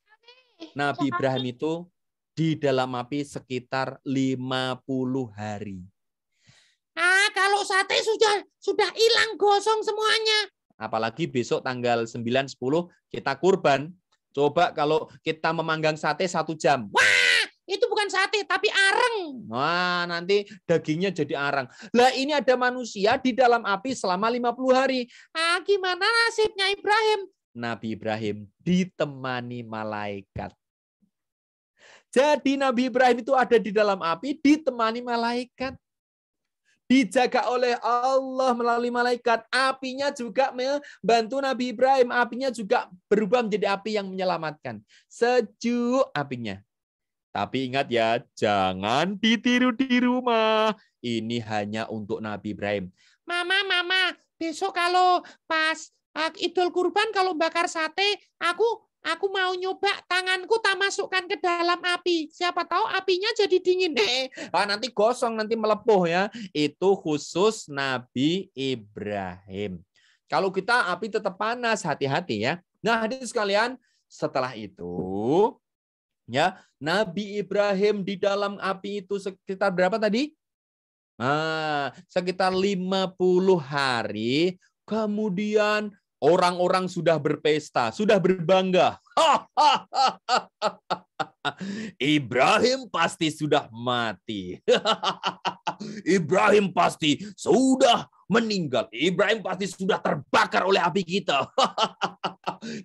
Nabi Ibrahim itu di dalam api sekitar 50 hari. Kalau sate sudah hilang gosong semuanya. Apalagi besok tanggal 9-10 kita kurban. Coba kalau kita memanggang sate 1 jam. Wah, itu bukan sate tapi areng. Wah, nanti dagingnya jadi arang. Lah ini ada manusia di dalam api selama 50 hari. Gimana nasibnya Ibrahim? Nabi Ibrahim ditemani malaikat. Jadi Nabi Ibrahim itu ada di dalam api ditemani malaikat. Dijaga oleh Allah melalui malaikat. Apinya juga membantu Nabi Ibrahim. Apinya juga berubah menjadi api yang menyelamatkan. Sejuk apinya. Tapi ingat ya, jangan ditiru di rumah. Ini hanya untuk Nabi Ibrahim. Mama, besok kalau pas Idul Kurban kalau bakar sate, aku mau nyoba tanganku tak masukkan ke dalam api. Siapa tahu apinya jadi dingin. Nanti gosong, nanti melepuh ya. Itu khusus Nabi Ibrahim. Kalau kita api tetap panas, hati-hati ya. Nah, hadirin sekalian, setelah itu Nabi Ibrahim di dalam api itu sekitar berapa tadi? Sekitar 50 hari. Kemudian orang-orang sudah berpesta, sudah berbangga. Ibrahim pasti sudah mati. Ibrahim pasti sudah meninggal, Ibrahim pasti sudah terbakar oleh api kita.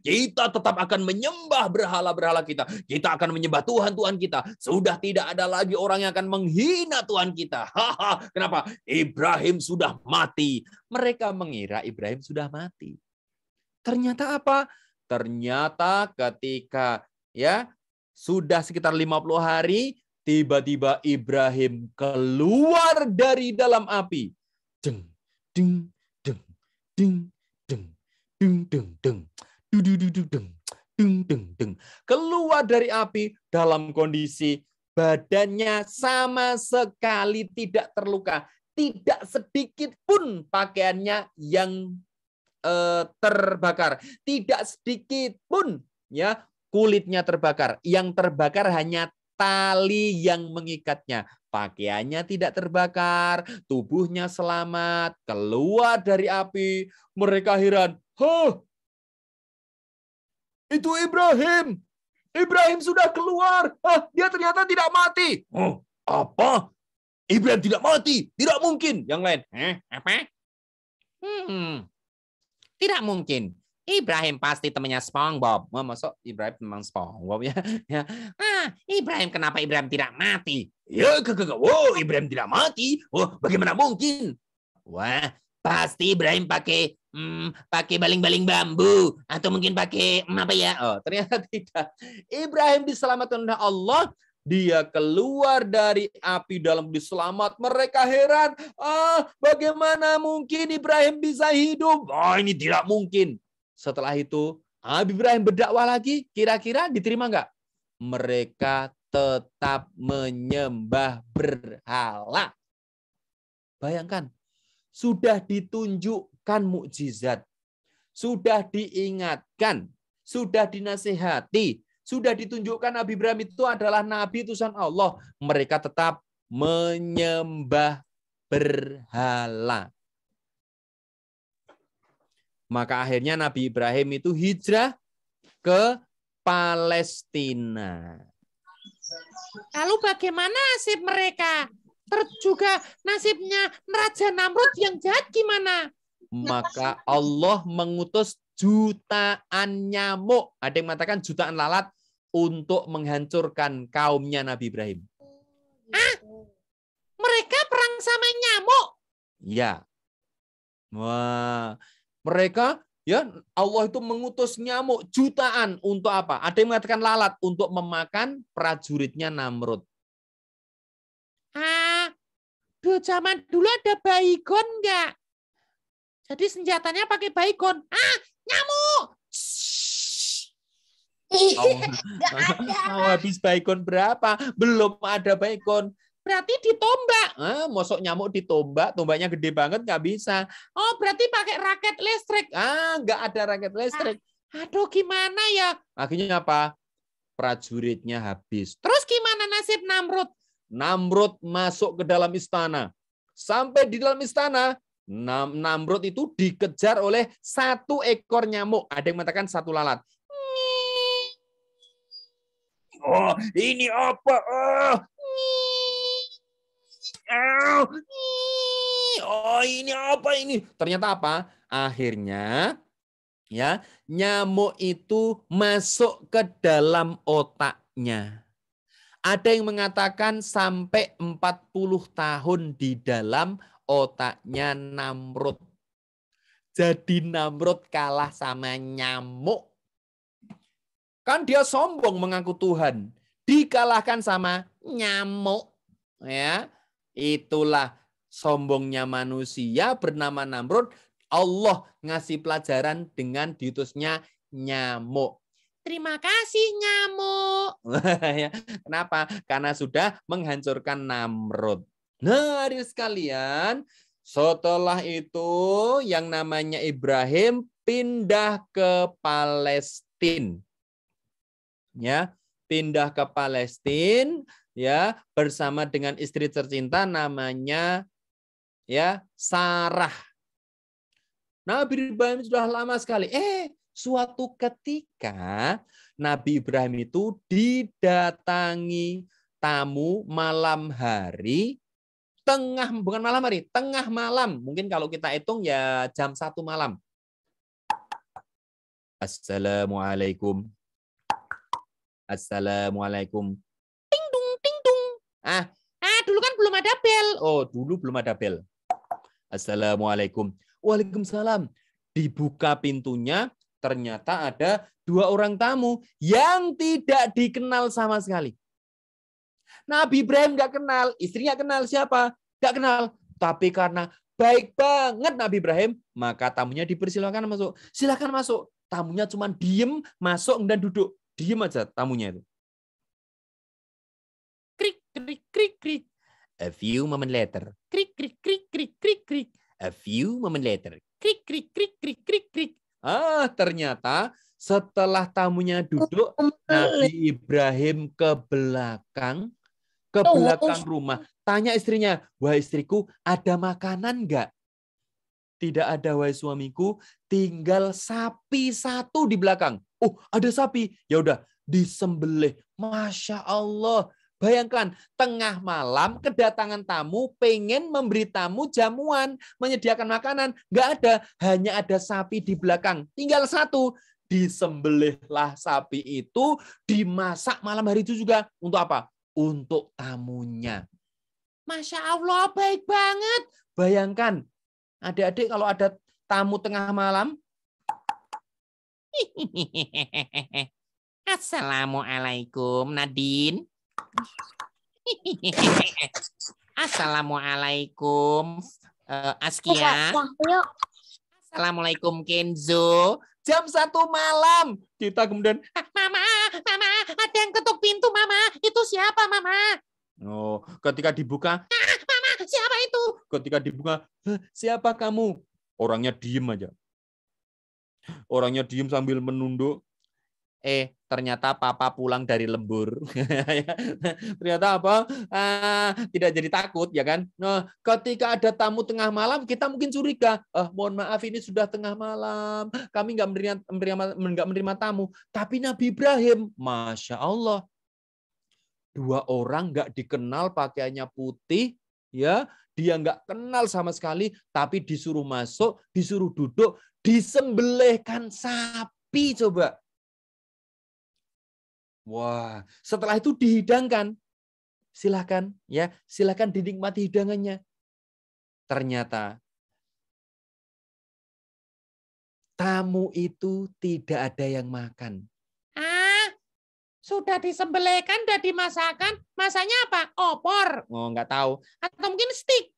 Kita tetap akan menyembah berhala-berhala kita. Kita akan menyembah Tuhan-Tuhan kita. Sudah tidak ada lagi orang yang akan menghina Tuhan kita. Kenapa? Ibrahim sudah mati. Mereka mengira Ibrahim sudah mati. Ternyata apa? Ternyata ketika sudah sekitar 50 hari, tiba-tiba Ibrahim keluar dari dalam api. Deng, ding, deng, ding, deng, deng, deng, deng, deng, deng, deng, deng. Keluar dari api dalam kondisi badannya sama sekali tidak terluka. Tidak sedikit pun pakaiannya yang terbakar. Tidak sedikit pun kulitnya terbakar. Yang terbakar hanya tali yang mengikatnya. Pakaiannya tidak terbakar, tubuhnya selamat, keluar dari api. Mereka heran. Itu Ibrahim. Ibrahim sudah keluar. Dia ternyata tidak mati. Apa? Ibrahim tidak mati? Tidak mungkin. Yang lain. Apa? Tidak mungkin. Ibrahim pasti temannya SpongeBob. Masuk Ibrahim memang SpongeBob ya. Ibrahim, kenapa Ibrahim tidak mati? Ya, Ibrahim tidak mati. Bagaimana mungkin? Wah, pasti Ibrahim pakai baling-baling bambu atau mungkin pakai apa ya? Ternyata tidak. Ibrahim diselamatkan oleh Allah. Dia keluar dari api dalam diselamat. Mereka heran. Bagaimana mungkin Ibrahim bisa hidup? Ini tidak mungkin. Setelah itu, Habib Ibrahim berdakwah lagi. Kira-kira diterima nggak? Mereka tetap menyembah berhala. Bayangkan, sudah ditunjukkan mukjizat, sudah diingatkan, sudah dinasihati, sudah ditunjukkan Nabi Ibrahim itu adalah Nabi utusan Allah. Mereka tetap menyembah berhala. Maka akhirnya Nabi Ibrahim itu hijrah ke Palestina. Lalu bagaimana nasib mereka? Juga nasibnya Raja Namrud yang jahat gimana? Maka Allah mengutus jutaan nyamuk. Ada yang mengatakan jutaan lalat untuk menghancurkan kaumnya Nabi Ibrahim. Mereka perang sama nyamuk? Ya. Wah. Mereka, Allah itu mengutus nyamuk jutaan untuk apa? Ada yang mengatakan lalat untuk memakan prajuritnya Namrud. Zaman dulu ada baygon nggak? Jadi senjatanya pakai baygon. Nyamuk! Habis baygon berapa? Belum ada baygon. Berarti ditombak. Mosok nyamuk ditombak, tombaknya gede banget nggak bisa. Berarti pakai raket listrik. Nggak ada raket listrik. Aduh, gimana ya? Akhirnya apa? Prajuritnya habis. Terus gimana nasib Namrud? Namrud masuk ke dalam istana. Sampai di dalam istana, Namrud itu dikejar oleh satu ekor nyamuk. Ada yang mengatakan satu lalat. Ini apa? Ini apa ini? Ternyata apa? Akhirnya nyamuk itu masuk ke dalam otaknya. Ada yang mengatakan sampai 40 tahun di dalam otaknya Namrud. Jadi Namrud kalah sama nyamuk. Kan dia sombong mengaku Tuhan. Dikalahkan sama nyamuk. Ya, itulah sombongnya manusia bernama Namrud. Allah ngasih pelajaran dengan diutusnya nyamuk. Terima kasih nyamuk. Kenapa? Karena sudah menghancurkan Namrud. Nah, hari sekalian, setelah itu yang namanya Ibrahim pindah ke Palestina. Pindah ke Palestina bersama dengan istri tercinta namanya Sarah. Nabi Ibrahim sudah lama sekali. Suatu ketika Nabi Ibrahim itu didatangi tamu malam hari bukan malam hari, tengah malam. Mungkin kalau kita hitung ya jam 1 malam. Assalamualaikum. Assalamualaikum. Ting dung, ting dung. Dulu kan belum ada bel. Oh, dulu belum ada bel. Assalamualaikum. Waalaikumsalam. Dibuka pintunya, ternyata ada 2 orang tamu yang tidak dikenal sama sekali. Nabi Ibrahim nggak kenal, istrinya kenal siapa? Nggak kenal. Tapi karena baik banget Nabi Ibrahim, maka tamunya dipersilakan masuk. Silakan masuk. Tamunya cuma diem, masuk dan duduk. Diem aja tamunya itu. Krik, krik, krik, krik. A few moment later. Krik, krik, krik, krik, krik, krik. A few moment later. Krik, krik, krik, krik, krik, krik. Ternyata setelah tamunya duduk, Nabi Ibrahim ke belakang rumah. Tanya istrinya, wahai istriku, ada makanan nggak? Tidak ada, wahai suamiku, tinggal sapi 1 di belakang. Oh, ada sapi. Ya udah, disembelih. Masya Allah. Bayangkan, tengah malam kedatangan tamu, pengen memberi tamu jamuan, menyediakan makanan. Nggak ada, hanya ada sapi di belakang. Tinggal 1. Disembelihlah sapi itu, dimasak malam hari itu juga. Untuk apa? Untuk tamunya. Masya Allah, baik banget. Bayangkan, adik-adik kalau ada tamu tengah malam. Assalamualaikum, Nadine. Assalamualaikum, Askia. Assalamualaikum, Kenzo. Jam 1 malam. Kita kemudian, Mama, ada yang ketuk pintu, Mama. Itu siapa, Mama? oh, ketika dibuka, Mama, siapa itu? ketika dibuka, siapa kamu? Orangnya diem aja. Orangnya diem sambil menunduk. Ternyata papa pulang dari lembur. Ternyata apa? Tidak jadi takut, ya kan? Nah, ketika ada tamu tengah malam, kita mungkin curiga. Mohon maaf, ini sudah tengah malam. Kami nggak menerima tamu. Tapi Nabi Ibrahim, Masya Allah, 2 orang nggak dikenal, pakaiannya putih, ya, dia nggak kenal sama sekali, tapi disuruh masuk, disuruh duduk, disembelihkan sapi, coba. Wah, setelah itu dihidangkan. Silakan, ya, silakan dinikmati hidangannya. Ternyata tamu itu tidak ada yang makan. Sudah disembelihkan, sudah dimasakkan. Masaknya apa? Opor. Oh, nggak tahu. Atau mungkin steak.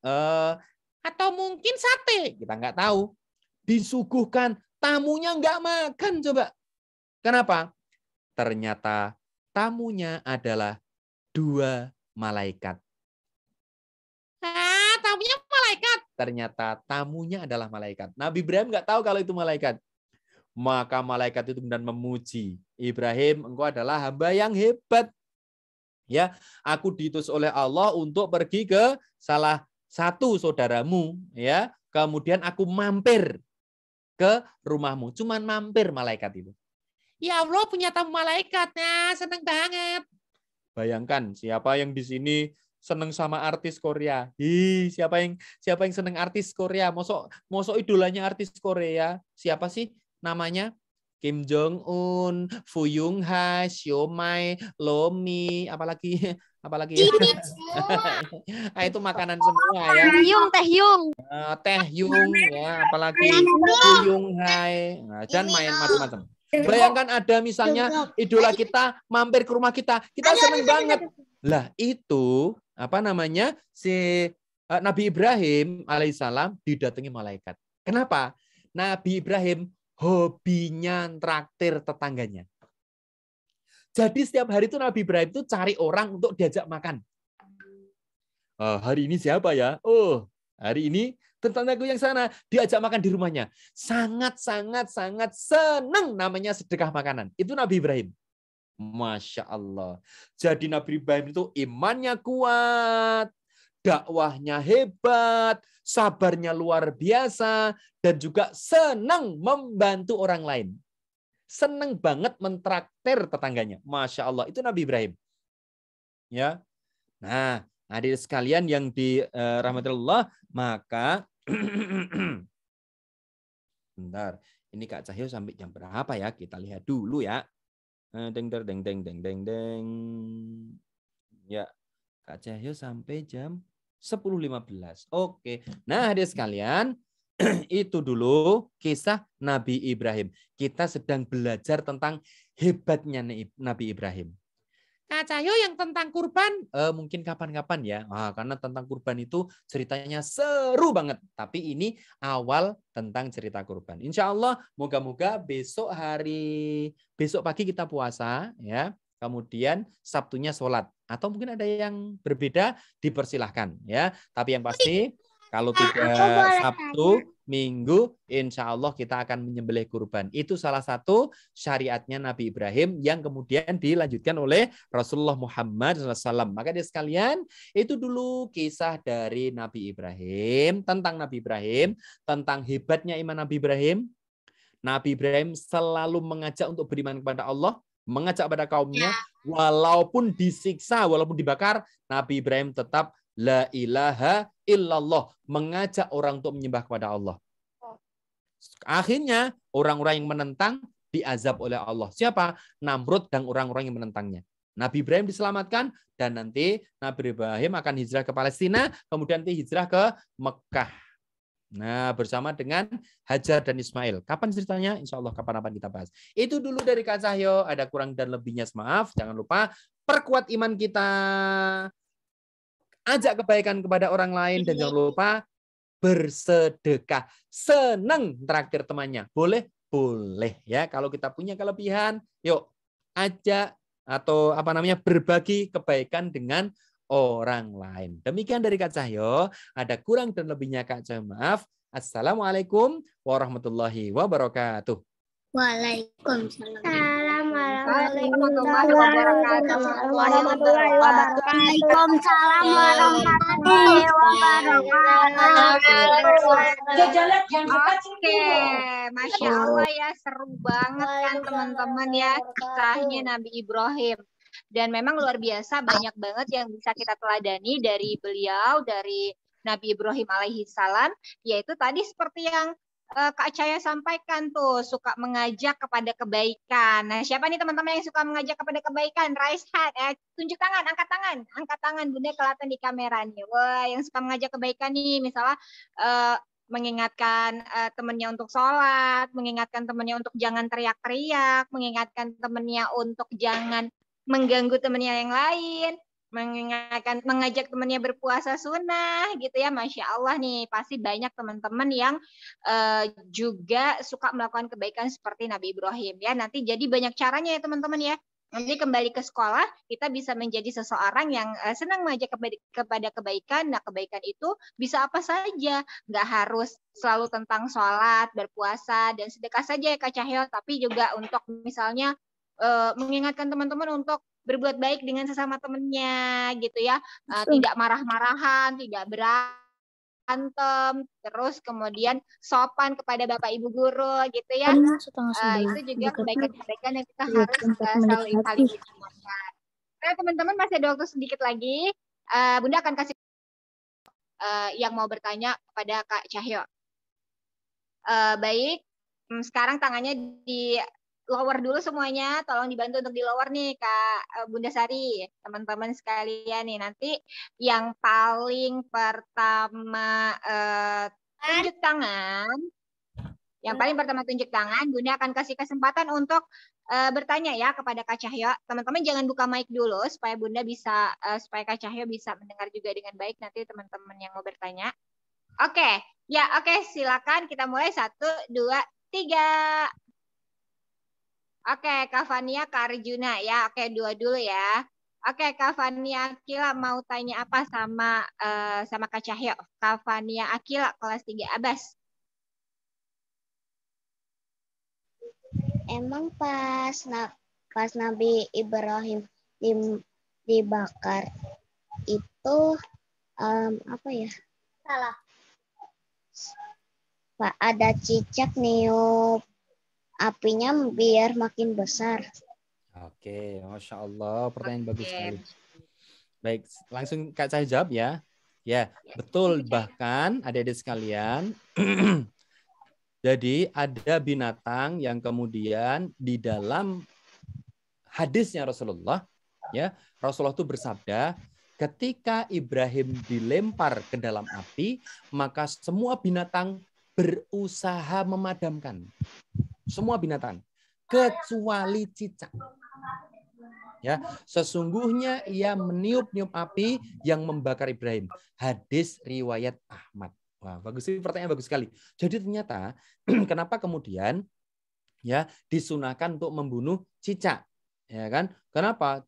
Atau mungkin sate. Kita nggak tahu. Disuguhkan, tamunya nggak makan, coba. Kenapa? Ternyata tamunya adalah 2 malaikat. Tamunya malaikat. Ternyata tamunya adalah malaikat. Nabi Ibrahim nggak tahu kalau itu malaikat. Maka malaikat itu kemudian memuji. Ibrahim, engkau adalah hamba yang hebat. Ya, aku diutus oleh Allah untuk pergi ke salah satu saudaramu. Ya, kemudian aku mampir ke rumahmu. Cuman mampir malaikat itu. Ya Allah, punya tamu malaikatnya, seneng banget. Bayangkan siapa yang di sini seneng sama artis Korea. Siapa yang seneng artis Korea? Mosok idolanya artis Korea. Siapa sih namanya? Kim Jong Un, Fu Yung Ha, Siomai, Lomi, apalagi itu makanan semua ya. Teh Yung. Teh Yung ya, apalagi Fu Yung Hai. Dan main macam-macam. Bayangkan ada misalnya idola kita mampir ke rumah kita seneng banget. Lah itu apa namanya, si Nabi Ibrahim alaihissalam didatangi malaikat. Kenapa? Nabi Ibrahim hobinya traktir tetangganya. Jadi setiap hari itu Nabi Ibrahim itu cari orang untuk diajak makan. Hari ini siapa ya? Oh, hari ini tetanggaku yang sana, diajak makan di rumahnya. Sangat senang, namanya sedekah makanan. Itu Nabi Ibrahim. Masya Allah. Jadi Nabi Ibrahim itu imannya kuat, dakwahnya hebat, sabarnya luar biasa, dan juga senang membantu orang lain. Senang banget mentraktir tetangganya. Masya Allah. Itu Nabi Ibrahim. Ya. Nah, Hadirin sekalian yang dirahmatillah, maka bentar. Ini Kak Cahyo sampai jam berapa ya? Kita lihat dulu ya. Deng deng deng deng deng deng deng. Ya, Kak Cahyo sampai jam 10.15. Oke. Nah, hadirin sekalian, itu dulu kisah Nabi Ibrahim. Kita sedang belajar tentang hebatnya Nabi Ibrahim. Kak Cahyo yang tentang kurban. Mungkin kapan-kapan ya. Karena tentang kurban itu ceritanya seru banget. Tapi ini awal tentang cerita kurban. Insya Allah, moga-moga besok pagi kita puasa ya. Kemudian Sabtunya sholat. Atau mungkin ada yang berbeda, dipersilahkan ya. Tapi yang pasti kalau tidak Sabtu, Minggu, insya Allah kita akan menyembelih kurban. Itu salah satu syariatnya Nabi Ibrahim yang kemudian dilanjutkan oleh Rasulullah Muhammad SAW. Maka dia sekalian, itu dulu kisah dari Nabi Ibrahim, tentang Nabi Ibrahim, tentang hebatnya iman Nabi Ibrahim. Nabi Ibrahim selalu mengajak untuk beriman kepada Allah, mengajak pada kaumnya, walaupun disiksa, walaupun dibakar, Nabi Ibrahim tetap la ilaha illallah, mengajak orang untuk menyembah kepada Allah. Akhirnya orang-orang yang menentang diazab oleh Allah. Siapa? Namrud dan orang-orang yang menentangnya. Nabi Ibrahim diselamatkan dan nanti Nabi Ibrahim akan hijrah ke Palestina, kemudian nanti hijrah ke Mekah. Nah, bersama dengan Hajar dan Ismail. Kapan ceritanya? Insya Allah kapan-kapan kita bahas. Itu dulu dari Kak Cahyo. Ada kurang dan lebihnya, maaf. Jangan lupa perkuat iman kita. Ajak kebaikan kepada orang lain dan jangan lupa bersedekah. Senang traktir temannya. Boleh? Boleh ya. Kalau kita punya kelebihan, yuk ajak atau berbagi kebaikan dengan orang lain. Demikian dari Kak Cahyo. Ada kurang dan lebihnya Kak Cahyo, maaf. Assalamualaikum warahmatullahi wabarakatuh. Waalaikumsalam. Warahmatullahi wabarakatuh. Waalaikumsalam warahmatullahi wabarakatuh. Oke, Masya Allah ya, seru banget kan teman-teman ya kisahnya Nabi Ibrahim. Dan memang luar biasa, banyak banget yang bisa kita teladani dari beliau, dari Nabi Ibrahim alaihi salam, yaitu tadi seperti yang Kak Cahyo sampaikan tuh, suka mengajak kepada kebaikan. Nah, siapa nih teman-teman yang suka mengajak kepada kebaikan? Raise hand, tunjuk tangan, angkat tangan. Bunda kelihatan di kamera nih. Wah, yang suka mengajak kebaikan nih, misalnya mengingatkan temannya untuk sholat, mengingatkan temannya untuk jangan teriak-teriak, mengingatkan temannya untuk jangan mengganggu temannya yang lain, mengajak temannya berpuasa sunnah gitu ya. Masya Allah nih, pasti banyak teman-teman yang juga suka melakukan kebaikan seperti Nabi Ibrahim ya. Nanti jadi banyak caranya ya teman-teman ya. Nanti kembali ke sekolah, kita bisa menjadi seseorang yang senang mengajak kepada kebaikan. Nah, kebaikan itu bisa apa saja. Nggak harus selalu tentang sholat, berpuasa, dan sedekah saja ya Kak Cahyo. Tapi juga untuk misalnya mengingatkan teman-teman untuk berbuat baik dengan sesama temannya gitu ya, tidak marah-marahan, tidak berantem, terus kemudian sopan kepada bapak ibu guru gitu ya. Itu juga kebaikan-kebaikan yang kita harus selalu saling utamakan. Nah teman-teman, masih ada waktu sedikit lagi, Bunda akan kasih yang mau bertanya kepada Kak Cahyo. Baik, sekarang tangannya di lower dulu semuanya, tolong dibantu untuk di lower nih Kak Bunda Sari, teman-teman sekalian nih. Nanti yang paling pertama tunjuk tangan, Bunda akan kasih kesempatan untuk bertanya ya kepada Kak Cahyo. Teman-teman jangan buka mic dulu supaya Bunda bisa, supaya Kak Cahyo bisa mendengar juga dengan baik nanti teman-teman yang mau bertanya. Oke, silakan kita mulai 1, 2, 3. Oke, Kak Fania, Kak Arjuna ya. Oke, 2 dulu ya. Oke, Kak Fania Akila mau tanya apa sama Kak Cahyo? Kak Fania Akila kelas 3 Abbas. Emang pas Nabi Ibrahim dibakar itu apa ya? Salah. Pak, ada cicak niup apinya biar makin besar. Oke, Masya Allah, pertanyaan bagus sekali. Baik, langsung Kak saya jawab ya. Ya, betul. Bahkan adik-adik sekalian, jadi ada binatang yang kemudian di dalam hadisnya Rasulullah, ya, Rasulullah itu bersabda, ketika Ibrahim dilempar ke dalam api, maka semua binatang berusaha memadamkan. Semua binatang, kecuali cicak. Ya, sesungguhnya ia meniup-niup api yang membakar Ibrahim. Hadis riwayat Ahmad. Wah, bagus sih, pertanyaan bagus sekali. Jadi ternyata kenapa kemudian ya disunahkan untuk membunuh cicak, ya kan? Kenapa?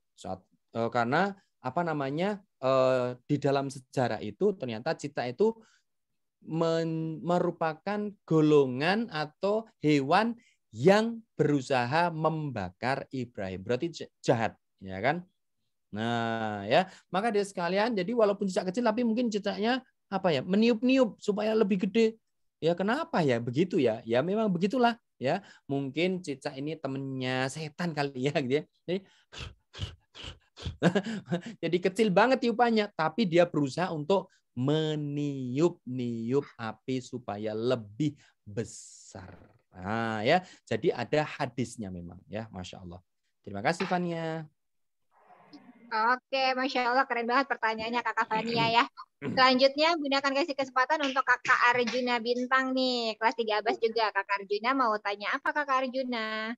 Karena apa namanya? Di dalam sejarah itu ternyata cicak itu merupakan golongan atau hewan yang berusaha membakar Ibrahim. Berarti jahat, ya kan? Nah, ya, maka dia sekalian, jadi walaupun cicak kecil tapi mungkin cicaknya apa ya? Meniup-niup supaya lebih gede. Ya kenapa ya begitu ya? Ya memang begitulah, ya. Mungkin cicak ini temennya setan kali ya gitu ya. Jadi kecil banget tiupannya, tapi dia berusaha untuk meniup-niup api supaya lebih besar. Nah, ya, jadi ada hadisnya memang, ya, Masya Allah. Terima kasih, Fania. Oke, Masya Allah, keren banget pertanyaannya Kakak Fania ya. Selanjutnya, Bunda akan kasih kesempatan untuk Kakak Arjuna Bintang nih, kelas 3 Abbas juga. Kakak Arjuna mau tanya apa Kakak Arjuna?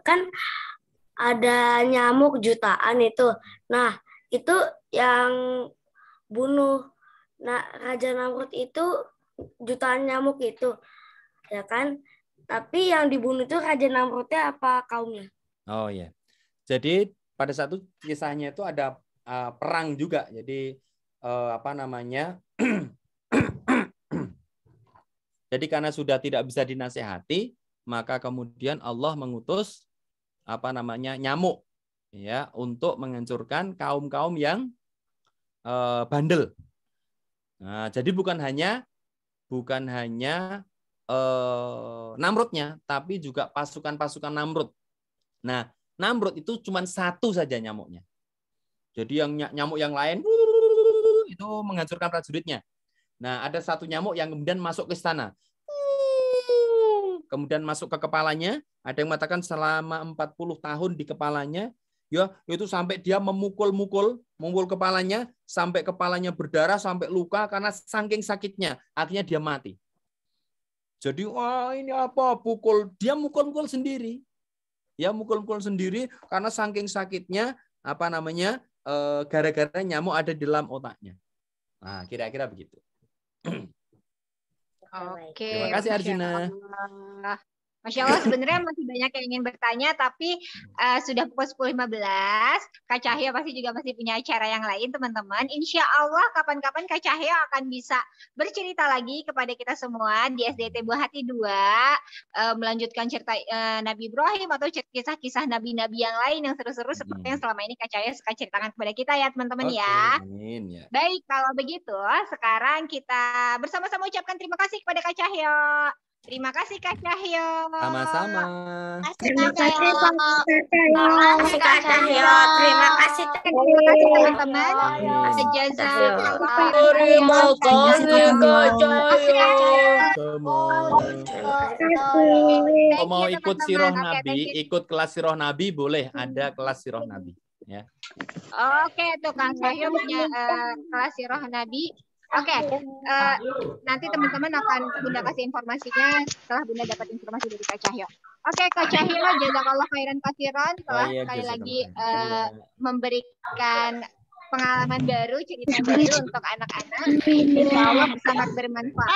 Kan ada nyamuk jutaan itu. Nah, itu yang bunuh Raja Namrud itu jutaan nyamuk itu, ya kan? Tapi yang dibunuh itu Raja Namrudnya apa kaumnya? Oh ya. Jadi pada satu kisahnya itu ada perang juga. Jadi apa namanya? Jadi karena sudah tidak bisa dinasehati, maka kemudian Allah mengutus apa namanya? Nyamuk, ya, untuk menghancurkan kaum-kaum yang bandel. Nah, jadi bukan hanya Namrudnya, tapi juga pasukan-pasukan Namrud. Nah, Namrud itu cuma satu saja nyamuknya. Jadi yang nyamuk yang lain itu menghancurkan prajuritnya. Nah, ada satu nyamuk yang kemudian masuk ke istana. Kemudian masuk ke kepalanya, ada yang mengatakan selama 40 tahun di kepalanya, ya, itu sampai dia memukul kepalanya sampai kepalanya berdarah sampai luka karena saking sakitnya, akhirnya dia mati. Jadi wah ini apa? Dia mukul sendiri. Ya mukul sendiri karena saking sakitnya apa namanya? Gara-gara nyamuk ada di dalam otaknya. Nah, kira-kira begitu. Oke. Terima kasih Arjuna. Masya Allah, sebenarnya masih banyak yang ingin bertanya, tapi sudah pukul 10.15. Kak Cahyo pasti juga masih punya acara yang lain, teman-teman. Insya Allah, kapan-kapan Kak Cahyo akan bisa bercerita lagi kepada kita semua di SDT Buah Hati 2, melanjutkan cerita Nabi Ibrahim atau kisah-kisah nabi-nabi yang lain yang seru-seru seperti yang selama ini Kak Cahyo suka ceritakan kepada kita ya, teman-teman ya. Amin, ya. Baik, kalau begitu, sekarang kita bersama-sama ucapkan terima kasih kepada Kak Cahyo. Terima kasih Kak Cahyo. Sama-sama. Terima kasih Kak Cahyo. Terima kasih teman-teman. Jazakallah. Terima kasih Kak Kalau mau ikut sirah Nabi, ikut kelas sirah Nabi boleh, ada kelas sirah Nabi. Ya. Oke, tuh Kang Cahyo punya kelas sirah Nabi. Oke, nanti teman-teman akan Bunda kasih informasinya setelah Bunda dapat informasi dari Kak Cahyo. Oke, Kak Cahyo, jazakallah khairan katsiran telah sekali lagi memberikan pengalaman baru, cerita baru untuk anak-anak. Insya Allah sangat bermanfaat.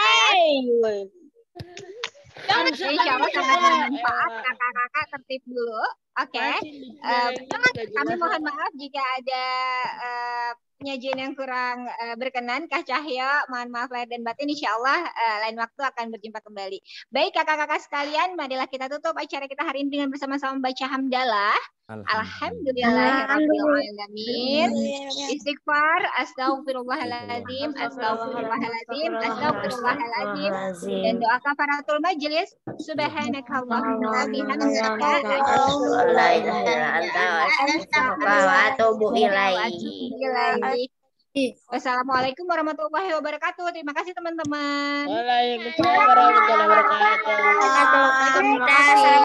Insya Allah sangat bermanfaat. Kakak-kakak tertib dulu. Oke. Kami mohon maaf jika ada penyajian yang kurang berkenan, Kak Cahyo, mohon maaf lahir dan batin. Insya Allah lain waktu akan berjumpa kembali. Baik kakak-kakak sekalian, marilah kita tutup acara kita hari ini dengan bersama-sama membaca hamdalah. Alhamdulillahirrabbilalamin. Istighfar, astagfirullahaladzim, astagfirullahaladzim, astagfirullahaladzim. Dan doa kafaratul majelis. Subhanakallahumma wa bihamdika. Wassalamualaikum warahmatullahi wabarakatuh. Terima kasih teman-teman. Waalaikumsalam warahmatullahi wabarakatuh.